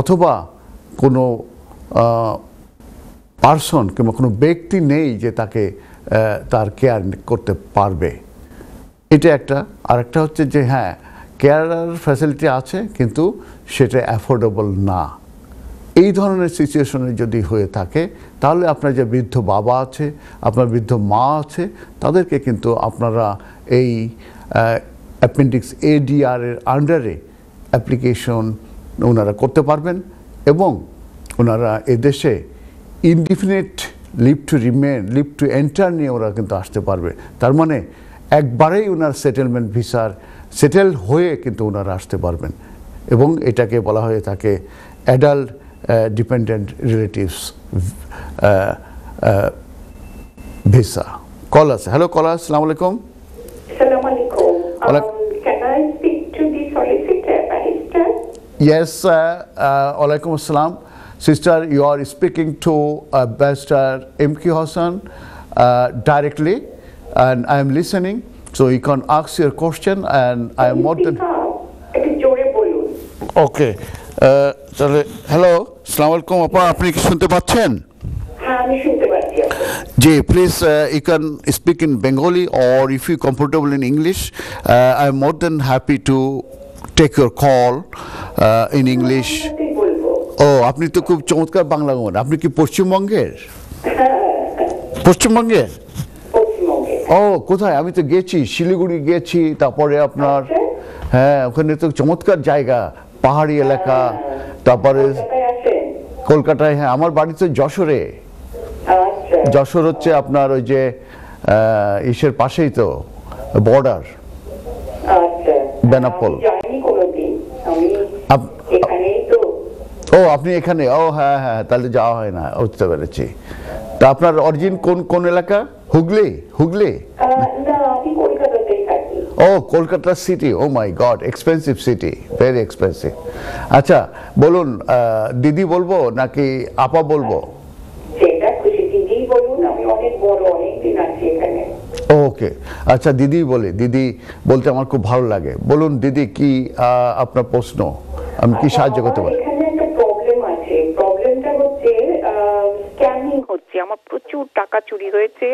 অথবা কোনো পার্সন কিংবা কোনো ব্যক্তি নেই যে তাকে তার কেয়ার করতে পারবে। এটা একটা। আরেকটা হচ্ছে যে হ্যাঁ, কেয়ারার ফ্যাসিলিটি আছে কিন্তু সেটা অ্যাফোর্ডেবল না। এই ধরনের সিচুয়েশনে যদি হয়ে থাকে তাহলে আপনার যে বৃদ্ধ বাবা আছে, আপনার বৃদ্ধ মা আছে, তাদেরকে কিন্তু আপনারা এই অ্যাপেন্ডিক্স ADR এর আন্ডারে অ্যাপ্লিকেশন ওনারা করতে পারবেন এবং ওনারা এদেশে ইনডিফিনিট লিভ টু এন্টার নিয়ে ওরা কিন্তু আসতে পারবে। তার মানে একবারেই ওনার সেটেলমেন্ট ভিসার সেটেল হয়ে কিন্তু ওনারা আসতে পারবেন এবং এটাকে বলা হয়ে থাকে adult dependent relatives visa. Call আছে। হ্যালো কল, আসসালামু আলাইকুম। Assalamu alaikum. Can I speak to the solicitor, barrister? Yes, alaikum assalam. Sister, you are speaking to Barrister MK Hassan directly, and I am listening, so you can ask your question, and I am more than... Okay. তাহলে hello, আসসালামু আলাইকুম আপা, আপনি কি শুনতে পাচ্ছেন? হ্যাঁ, আমি শুনতে পাচ্ছি। জি, please you can speak in Bengali or if you comfortable in English, I am more than happy to take your call in English. ও, আপনি তো খুব চমৎকার বাংলা বলেন। আপনি কি পশ্চিমবঙ্গের? পশ্চিমবঙ্গের? ও, কোথায়? আমি তো গেছি, শিলিগুড়ি গেছি, তারপরে আপনার হ্যাঁ ওখানে তো চমৎকার জায়গা, পাহাড়ি এলাকা, তারপরে কলকাতায়। হ্যাঁ, আমার বাড়ি তো যশোরে। যশোর হচ্ছে আপনার ওই যে ইসের পাশেই তো বর্ডার, বেনাপোল। ও, আপনি এখানে? ও হ্যাঁ হ্যাঁ, তাহলে যাওয়া হয় না, বুঝতে পেরেছি। তা আপনার অরিজিন কোন এলাকা? হুগলি? ও, Kolkata city. Oh my god, expensive city, very expensive. আচ্ছা বলুন, দিদি বলবো নাকি আপা বলবো? যেটা খুশি, দিদি বলুন বলুন, আমি অনেক বড়, অনেক দিন আছি এখানে। ওকে, আচ্ছা দিদি বলে, দিদি বলতে আমার খুব ভালো লাগে। বলুন দিদি, কি আপনার প্রশ্ন, আমি কি সাহায্য করতে পারি? এখানে একটা প্রবলেম আছে। প্রবলেমটা হচ্ছে স্ক্যামিং হচ্ছে, আমার প্রচুর টাকা চুরি হয়েছে।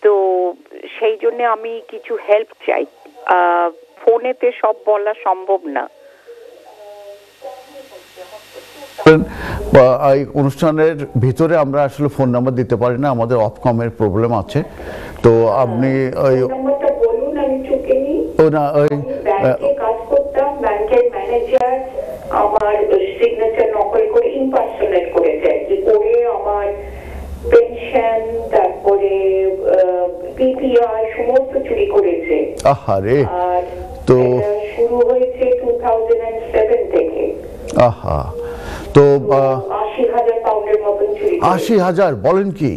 তো সেই জন্য আমি কিছু হেল্প চাই। ফোনেতে সব বলা সম্ভব না। এই অনুষ্ঠানের ভিতরে আমরা আসলে ফোন নাম্বার দিতে পারি না, আমাদের অফকমের প্রবলেম আছে। তো আপনি ওই নাম্বারটা বলুন, আমি চুকে নিই। ওই ব্যাংকে কাজ করতাম, ব্যাংকের ম্যানেজার আমার সিগনেচার নকল করে ইম্পারসোনেট করেছে, করে আমার পেনশন, তারপরে পিপিআর সমস্ত চুরি করেছে। আহারে, আর তো শুরু হয়েছে 2007 থেকে। আহা, তো 80,000 পাউন্ডের মতন চুরি। 80,000 বলেন কি?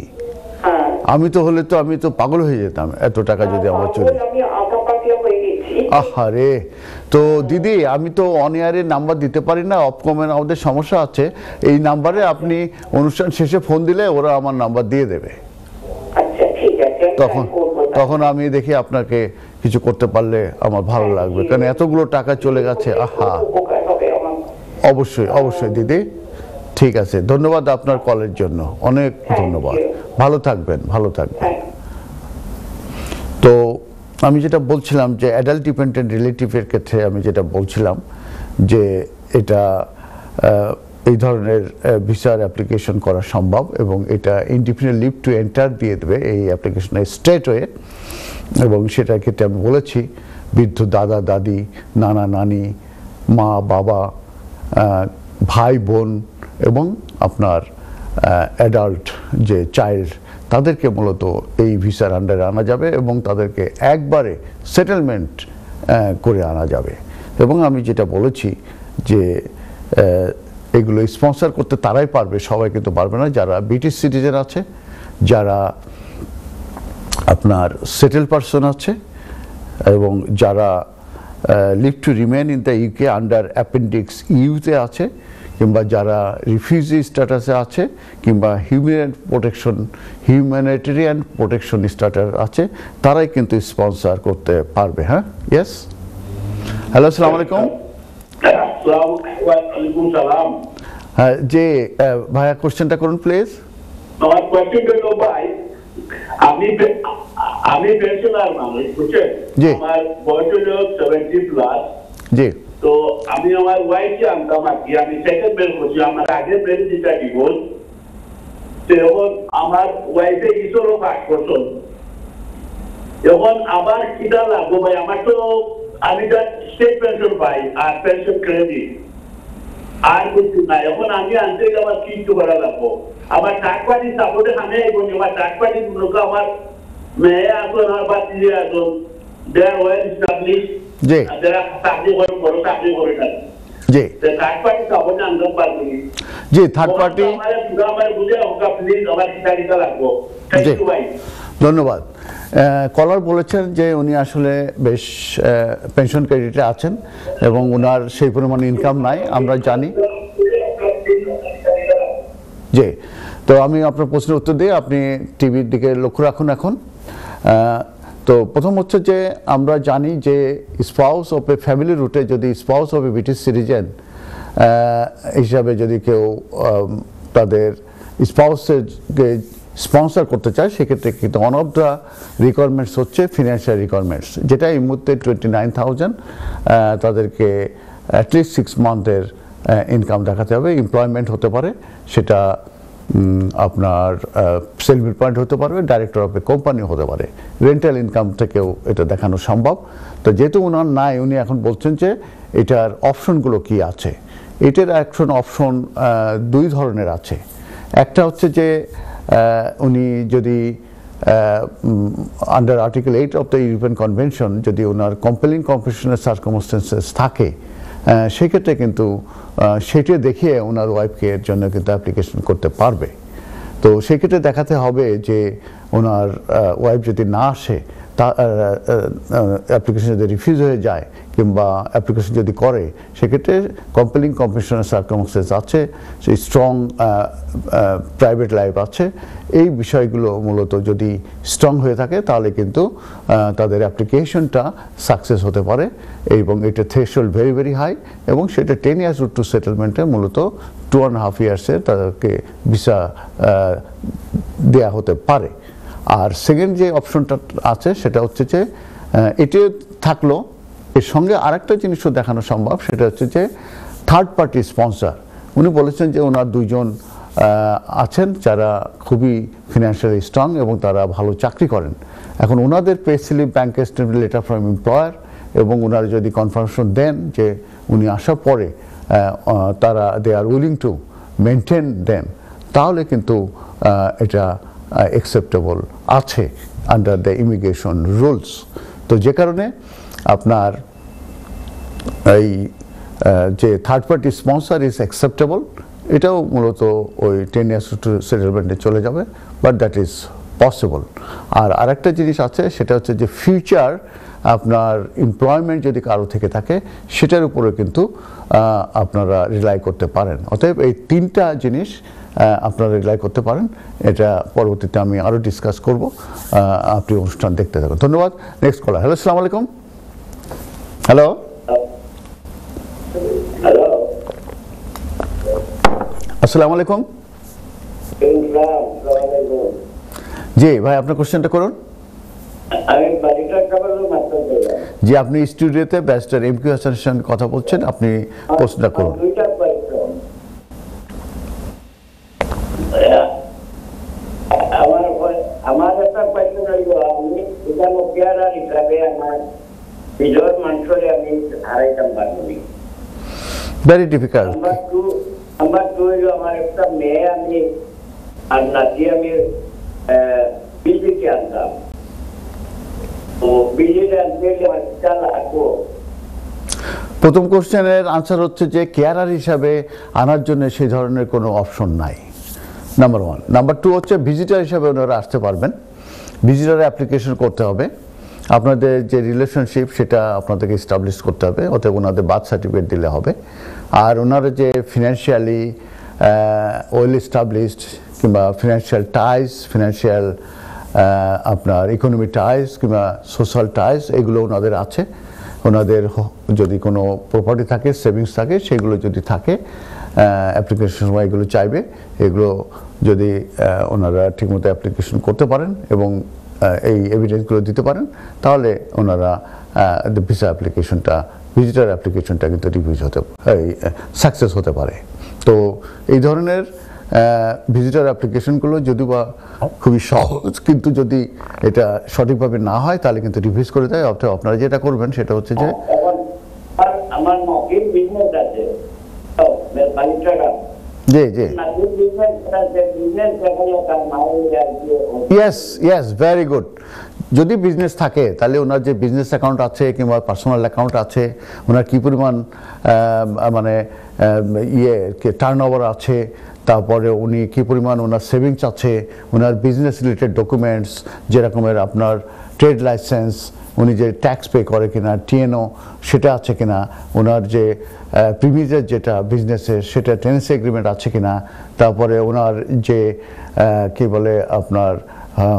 হ্যাঁ, আমি তো পাগল হয়ে যেতাম এত টাকা যদি আমার চুরি। আমি আঁকা পাতলা হয়ে গেছি। আহারে, তো দিদি আমি তো অন এয়ারের নাম্বার দিতে পারি না, অফকমের আমাদের সমস্যা আছে। এই নাম্বারে আপনি অনুষ্ঠান শেষে ফোন দিলে ওরা আমার নাম্বার দিয়ে দেবে। আচ্ছা ঠিক আছে, তখন আমি দেখি আপনাকে কিছু করতে পারলে আমার ভালো লাগবে, কারণ এতগুলো টাকা চলে গেছে। আহা, অবশ্যই অবশ্যই দিদি, ঠিক আছে, ধন্যবাদ আপনার কলের জন্য, অনেক ধন্যবাদ। ভালো থাকবেন, ভালো থাকবেন। তো আমি যেটা বলছিলাম যে অ্যাডাল্ট ডিপেন্ডেন্ট রিলেটিভের ক্ষেত্রে আমি যেটা বলছিলাম যে এটা এই ধরনের ভিসার অ্যাপ্লিকেশন করা সম্ভব, এবং এটা ইনডিফিনিট লিভ টু এন্টার দিয়ে দেবে এই অ্যাপ্লিকেশনে স্ট্রেট ওয়ে। এবং সেটার ক্ষেত্রে আমি বলেছি বৃদ্ধ দাদা দাদি, নানা নানি, মা বাবা, ভাই বোন এবং আপনার অ্যাডাল্ট যে চাইল্ড, তাদেরকে মূলত এই ভিসার আন্ডারে আনা যাবে এবং তাদেরকে একবারে সেটেলমেন্ট করে আনা যাবে। এবং আমি যেটা বলেছি যে এগুলো স্পন্সর করতে তারাই পারবে, সবাই কিন্তু পারবে না। যারা ব্রিটিশ সিটিজেন আছে, যারা আপনার সেটেল পারসন আছে, এবং যারা leave to remain in the UK under appendix ইউতে আছে, কিংবা যারা রিফিউজি স্ট্যাটাসে আছে, কিংবা হিউম্যানিটেরিয়ান প্রোটেকশন স্ট্যাটাস আছে, তারাই কিন্তু স্পন্সর করতে পারবে। হ্যাঁ, ইয়েস। হ্যালো, আসসালামু আলাইকুম। হ্যাঁ জি ভাইয়া, কোশ্চেনটা করুন প্লিজ। আমার কোয়েশ্চেনটা হলো ভাই, আমি পেনশনার মানুষ, বুঝছেন? আমার বয়স হলো 70+। জি, তো আমি আমার ওয়াইফকে আনতাম আর কি। আমি সেকেন্ড বের করছি, আমার আগের বের যেটা ডিভোর্স, এখন আমার ওয়াইফে ইসরও 5 বছর। এখন আবার কিটা লাগবো ভাই? আমার তো আমি স্টেট পেনশন পাই আর পেনশন ক্রেডিট আর কিছু নাই। এখন আমি আনতে আমার কি করা লাগবো? আমার থার্ড পার্টি সাপোর্টে আমি এবং আমার থার্ড পার্টি লোক, আমার মেয়ে আসুন, আমার বাচ্চা আসুন, দেয়ার ওয়েল এস্টাবলিশ, যারা চাকরি করেন, বড় চাকরি করে না। জি, থার্ড পার্টি সাপোর্টে আনতে পারবো। জি, থার্ড পার্টি আমার বুঝে হোক, প্লিজ আমার কিটা লাগবো। থ্যাংক ইউ ভাই, ধন্যবাদ। কলার বলেছেন যে উনি আসলে বেশ পেনশন ক্রেডিটে আছেন এবং ওনার সেই পরিমাণ ইনকাম নাই, আমরা জানি। জি, তো আমি আপনার প্রশ্নের উত্তর দিই, আপনি টিভির দিকে লক্ষ্য রাখুন এখন। তো প্রথম হচ্ছে যে আমরা জানি যে স্পাউস অফ এ ফ্যামিলি রুটে, যদি spouse of A British citizen হিসাবে যদি কেউ তাদের স্পাউসকে স্পন্সর করতে চায়, সেক্ষেত্রে কিন্তু ওয়ান অফ দ্য রিকোয়ারমেন্টস হচ্ছে ফিনান্সিয়াল রিকোয়ারমেন্টস, যেটা এই মুহূর্তে 29,000 তাদেরকে অ্যাটলিস্ট 6 মান্থের ইনকাম দেখাতে হবে। এমপ্লয়মেন্ট হতে পারে, সেটা আপনার সেলফ এমপ্লয়েড হতে পারবে, ডাইরেক্টর অফ এ কোম্পানি হতে পারে, রেন্টাল ইনকাম থেকেও এটা দেখানো সম্ভব। তো যেহেতু ওনার নাই, উনি এখন বলছেন যে এটার অপশনগুলো কি আছে। এটার অপশন 2 ধরনের আছে। একটা হচ্ছে যে উনি যদি under article 8 of the European convention যদি ওনার কম্পেলিং কম্পেশনের সার্কামস্টেন্সেস থাকে, সেক্ষেত্রে কিন্তু সেটা দেখিয়ে ওনার ওয়াইফকে এর জন্য কিন্তু অ্যাপ্লিকেশন করতে পারবে। তো সেক্ষেত্রে দেখাতে হবে যে ওনার ওয়াইফ যদি না আসে, অ্যাপ্লিকেশন যদি রিফিউজ হয়ে যায় কিংবা অ্যাপ্লিকেশন যদি করে, সেক্ষেত্রে কম্পেলিং কম্পিটিশনাল সার্কামস্টেন্স আছে, সেই স্ট্রং প্রাইভেট লাইফ আছে, এই বিষয়গুলো মূলত যদি স্ট্রং হয়ে থাকে তাহলে কিন্তু তাদের অ্যাপ্লিকেশনটা সাকসেস হতে পারে, এবং এটা থ্রেশহোল্ড ভেরি ভেরি হাই, এবং সেটা 10 ইয়ার্স রুট টু সেটেলমেন্টে মূলত 2.5 ইয়ার্সে তাদেরকে ভিসা দেয়া হতে পারে। আর সেকেন্ড যে অপশনটা আছে সেটা হচ্ছে যে এটি থাকলো, এর সঙ্গে আরেকটা জিনিসও দেখানো সম্ভব, সেটা হচ্ছে যে থার্ড পার্টি স্পন্সর। উনি বলেছেন যে ওনার দুইজন আছেন যারা খুবই ফিনান্সিয়ালি স্ট্রং এবং তারা ভালো চাকরি করেন। এখন ওনাদের pay slip, bank statement, letter from employer, এবং ওনারা যদি কনফার্মেশন দেন যে উনি আসার পরে তারা দে আর উইলিং টু মেনটেন দেন, তাহলে কিন্তু এটা অ্যাকসেপ্টেবল আছে আন্ডার দ্য ইমিগ্রেশন রুলস। তো যে কারণে আপনার এই যে third party sponsor is acceptable, এটাও মূলত ওই 10 ইয়ার্স টু সেটেলমেন্টে চলে যাবে, বাট দ্যাট ইজ পসিবল। আর আরেকটা জিনিস আছে, সেটা হচ্ছে যে ফিউচার আপনার এমপ্লয়মেন্ট যদি কারো থেকে থাকে সেটার উপরে কিন্তু আপনারা রিলাই করতে পারেন। অতএব এই তিনটা জিনিস আপনারা রিলাই করতে পারেন। এটা পরবর্তীতে আমি আরও ডিসকাস করব। আপনি অনুষ্ঠান দেখতে থাকুন। ধন্যবাদ। নেক্সট কলার। হ্যালো, আসসালামু আলাইকুম। হ্যালো, আসসালামু আলাইকুম। জি ভাই, আপনার কোশ্চেনটা করুন। জি, আপনি স্টুডিওতে ব্যারিস্টার এম কিউ হাসানের সঙ্গে কথা বলছেন, আপনি প্রশ্নটা করুন। আমার একটা কোয়েশ্চন হইল, আমি এটা মুখিয়ার হিসাবে আমার বিজয় মানুষরে আমি হারাইতাম পারবো। Very difficult. নাম্বার টু হইল, আমার একটা মেয়ে আমি আর নাতি আমি বিজেপি আনতাম, তো বিজেপি আনতে আমার লাগবো। প্রথম কোশ্চেনের আনসার হচ্ছে যে কেয়ারার হিসাবে আনার জন্য সেই ধরনের কোনো অপশন নাই, নাম্বার ওয়ান। নাম্বার টু হচ্ছে ভিজিটার হিসাবে ওনারা আসতে পারবেন। ভিজিটার অ্যাপ্লিকেশন করতে হবে, আপনাদের যে রিলেশনশিপ সেটা আপনাদেরকে এস্টাবলিশ করতে হবে, অতএব ওনাদের বার্থ সার্টিফিকেট দিলে হবে। আর ওনারা যে ফিনান্সিয়ালি ওয়েল এস্টাবলিশড কিংবা ফিনান্সিয়াল টাইজ, ফিনান্সিয়াল আপনার ইকোনমিক টাইজ কিংবা সোশ্যাল টাইজ, এগুলো ওনাদের আছে। ওনাদের যদি কোনো প্রপার্টি থাকে, সেভিংস থাকে, সেগুলো যদি থাকে অ্যাপ্লিকেশন সময় এগুলো চাইবে। এগুলো যদি ওনারা ঠিকমতো অ্যাপ্লিকেশন করতে পারেন এবং এই এভিডেন্সগুলো দিতে পারেন, তাহলে ওনারা ভিসা অ্যাপ্লিকেশনটা, ভিজিটার অ্যাপ্লিকেশনটা কিন্তু রিভিউজ হতে, সাকসেস হতে পারে। তো এই ধরনের ভিজিটার অ্যাপ্লিকেশনগুলো যদি বা খুবই সহজ, কিন্তু যদি এটা সঠিকভাবে না হয় তাহলে কিন্তু রিভিউজ করে দেয়। অর্থাৎ আপনারা যেটা করবেন সেটা হচ্ছে যে আমার নকির বিজনেস আছে, জি জি, ইয়েস ইয়েস, ভেরি গুড। যদি বিজনেস থাকে তাহলে ওনার যে বিজনেস অ্যাকাউন্ট আছে কিংবা পার্সোনাল অ্যাকাউন্ট আছে, ওনার কী পরিমাণ মানে টার্নওভার আছে, তারপরে উনি কী পরিমাণ ওনার সেভিংস আছে, ওনার বিজনেস রিলেটেড ডকুমেন্টস যেরকমের আপনার ট্রেড লাইসেন্স, উনি যে ট্যাক্স পে করে কিনা, টিএনও সেটা আছে কিনা, ওনার যে প্রিমিজের যেটা বিজনেসের সেটা টেনেন্সি এগ্রিমেন্ট আছে কিনা, তারপরে ওনার যে কি বলে আপনার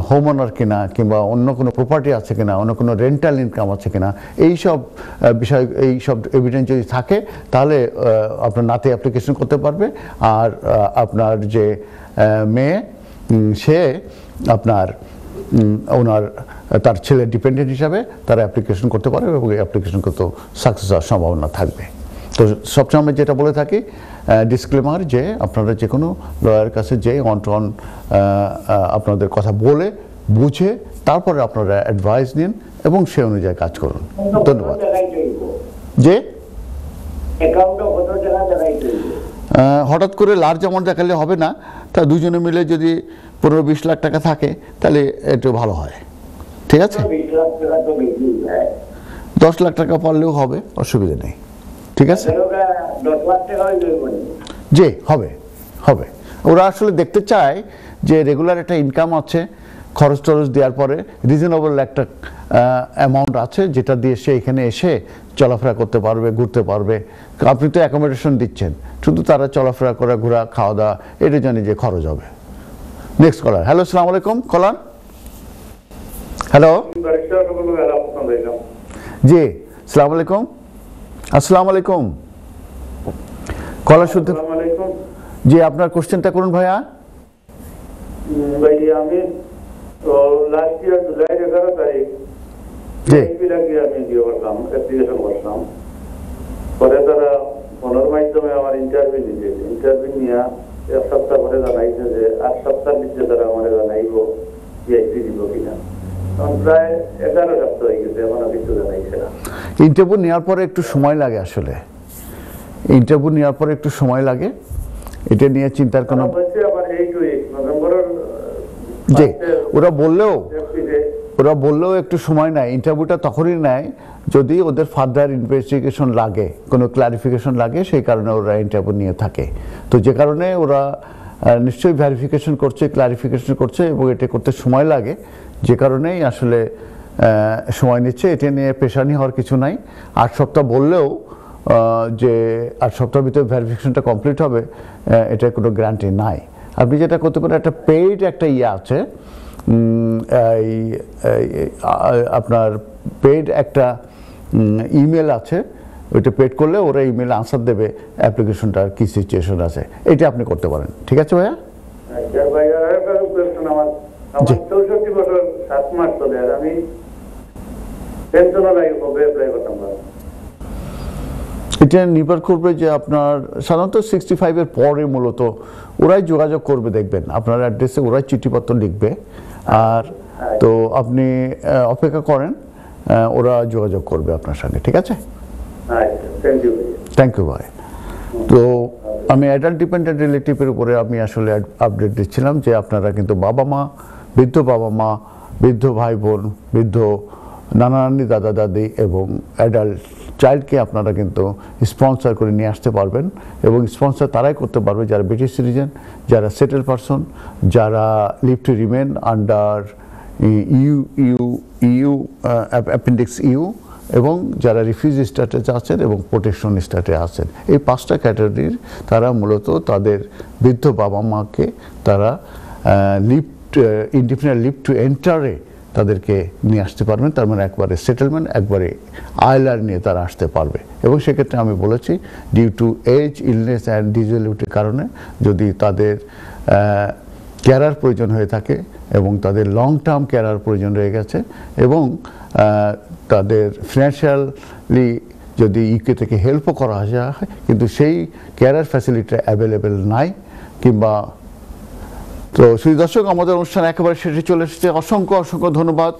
হোম ওনার কিনা কিংবা অন্য কোনো প্রপার্টি আছে কিনা, অন্য কোনো রেন্টাল ইনকাম আছে কিনা, এইসব বিষয়, এইসব এভিডেন্স যদি থাকে তাহলে আপনার নাতি অ্যাপ্লিকেশন করতে পারবে। আর আপনার যে মেয়ে, সে আপনার ওনার তার ছেলে ডিপেন্ডেন্ট হিসাবে তারা অ্যাপ্লিকেশন করতে পারবে এবং এই অ্যাপ্লিকেশন করতে সাকসেস হওয়ার সম্ভাবনা থাকবে। তো সবসময় আমি যেটা বলে থাকি, ডিসক্লেমার, যে আপনারা যে কোনো লয়ারের কাছে যে অন টু অন আপনাদের কথা বলে বুঝে তারপরে আপনারা অ্যাডভাইস নিন এবং সে অনুযায়ী কাজ করুন। ধন্যবাদ। যে হঠাৎ করে লার্জ অ্যামাউন্ট দেখালে হবে না, তা দুজনে মিলে যদি 15-20 লাখ টাকা থাকে তাহলে একটু ভালো হয়। ঠিক আছে, 10 লাখ টাকা পারলেও হবে, অসুবিধা নেই। ঠিক আছে, যে হবে হবে। ওরা আসলে দেখতে চায় যে রেগুলার একটা ইনকাম আছে, খরচ টরচ দেওয়ার পরে রিজনেবল একটা অ্যামাউন্ট আছে যেটা দিয়ে সে এখানে এসে চলাফেরা করতে পারবে, ঘুরতে পারবে। আপনি তো অ্যাকোমোডেশন দিচ্ছেন, শুধু তারা চলাফেরা করে, ঘোরা, খাওয়া দাওয়া, এটা জানি যে খরচ হবে। নেক্সট কলার। হ্যালো, আসসালামু আলাইকুম। কলার, হ্যালো। জি, আসসালামু আলাইকুম। আসসালামু আলাইকুম। কলার শুনতে। জি, আপনার কোশ্চেনটা করুন ভাইয়া। ভাই আমি লাস্ট ইয়ার জুলাই 11 তারিখ আমি দিয়ে করলাম, অ্যাপ্লিকেশন করলাম। পরে তারা ফোনের মাধ্যমে আমার ইন্টারভিউ নিয়েছে। ইন্টারভিউ নিয়ে 1 সপ্তাহ পরে জানাইছে যে 8 সপ্তাহ নিচে তারা আমার জানাইব পিএইচডি দিব কিনা। প্রায় 11 সপ্তাহ হয়ে গেছে, এখনো কিছু জানাইছে না। ইন্টারভিউ নেওয়ার পরে একটু সময় লাগে, আসলে ইন্টারভিউ নেওয়ার পরে একটু সময় লাগে, এটা নিয়ে চিন্তার কোনো। জি, ওরা বললেও একটু সময় নেয়। ইন্টারভিউটা তখনই নেয় যদি ওদের ফার্দার ইনভেস্টিগেশন লাগে, কোনো ক্লারিফিকেশন লাগে, সেই কারণে ওরা ইন্টারভিউ নিয়ে থাকে। তো যে কারণে ওরা নিশ্চয়ই ভেরিফিকেশন করছে, ক্লারিফিকেশন করছে, এবং এটা করতে সময় লাগে, যে কারণেই আসলে সময় নিচ্ছে। এটা নিয়ে পেশানি হওয়ার কিছু নাই। 8 সপ্তাহ বললেও যে 8 সপ্তাহের ভিতরে ভেরিফিকেশনটা কমপ্লিট হবে, এটা কোনো গ্যারান্টি নাই। আপনি যেটা করতে পারেন, একটা পেইড একটা আছে, আপনার পেইড একটা ইমেল আছে, ওইটা পেড করলে ওরা ইমেল আনসার দেবে অ্যাপ্লিকেশনটার কি সিচুয়েশন আছে। এটা আপনি করতে পারেন। ঠিক আছে ভাইয়া? এটা নির্ভর করবে যে আপনার সাধারণত 65-এর পরে মূলত ওরাই যোগাযোগ করবে, দেখবেন আপনার অ্যাড্রেসে ওরাই চিঠিপত্র লিখবে। আর তো আপনি অপেক্ষা করেন, ওরা যোগাযোগ করবে আপনার সঙ্গে। ঠিক আছে? থ্যাংক ইউ ভাই। তো আমি অ্যাডাল্ট ডিপেন্ডেন্ট রিলেটিভের উপরে আমি আসলে আপডেট দিচ্ছিলাম যে আপনারা কিন্তু বাবা মা, বৃদ্ধ বাবা মা, বৃদ্ধ ভাই বোন, বৃদ্ধ নানা নানি, দাদা দাদি এবং অ্যাডাল্ট চাইল্ডকে আপনারা কিন্তু স্পন্সর করে নিয়ে আসতে পারবেন। এবং স্পন্সর তারাই করতে পারবে যারা ব্রিটিশ সিটিজেন, যারা সেটেল পারসন, যারা leave to remain under EU appendix EU, এবং যারা রিফিউজি স্ট্যাটাসে আছেন এবং প্রোটেকশন স্ট্যাটাসে আছেন। এই 5টা ক্যাটাগরির তারা মূলত তাদের বৃদ্ধ বাবা মাকে তারা ইনডিফিনিট লিভ টু এন্টারে তাদেরকে নিয়ে আসতে পারবেন। তার মানে একবারে সেটেলমেন্ট, একবারে আইলার নিয়ে তারা আসতে পারবে। এবং সেক্ষেত্রে আমি বলেছি due to age, illness and ডিসেবিলিটির কারণে যদি তাদের কেয়ারার প্রয়োজন হয়ে থাকে এবং তাদের লং টার্ম কেয়ারার প্রয়োজন রয়ে গেছে, এবং তাদের ফিনান্সিয়ালি যদি ইউকে থেকে হেল্পও করা যায়, কিন্তু সেই কেয়ারার ফ্যাসিলিটিটা অ্যাভেলেবেল নাই, কিংবা। তো শ্রী দর্শক, আমাদের অনুষ্ঠান একেবারে শেষে চলে এসেছে। অসংখ্য অসংখ্য ধন্যবাদ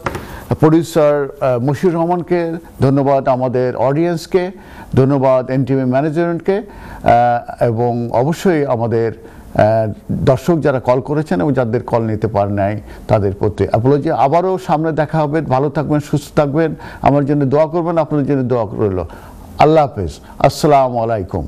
প্রডিউসার মশিউর রহমানকে, ধন্যবাদ আমাদের অডিয়েন্সকে, ধন্যবাদ এনটিভি ম্যানেজমেন্টকে, এবং অবশ্যই আমাদের দর্শক যারা কল করেছেন এবং যাদের কল নিতে পারে নাই তাদের প্রতি অ্যাপোলজি। আবারও সামনে দেখা হবে। ভালো থাকবেন, সুস্থ থাকবেন, আমার জন্য দোয়া করবেন, আপনাদের জন্য দোয়া রইল। আল্লাহ হাফেজ, আসসালামু আলাইকুম।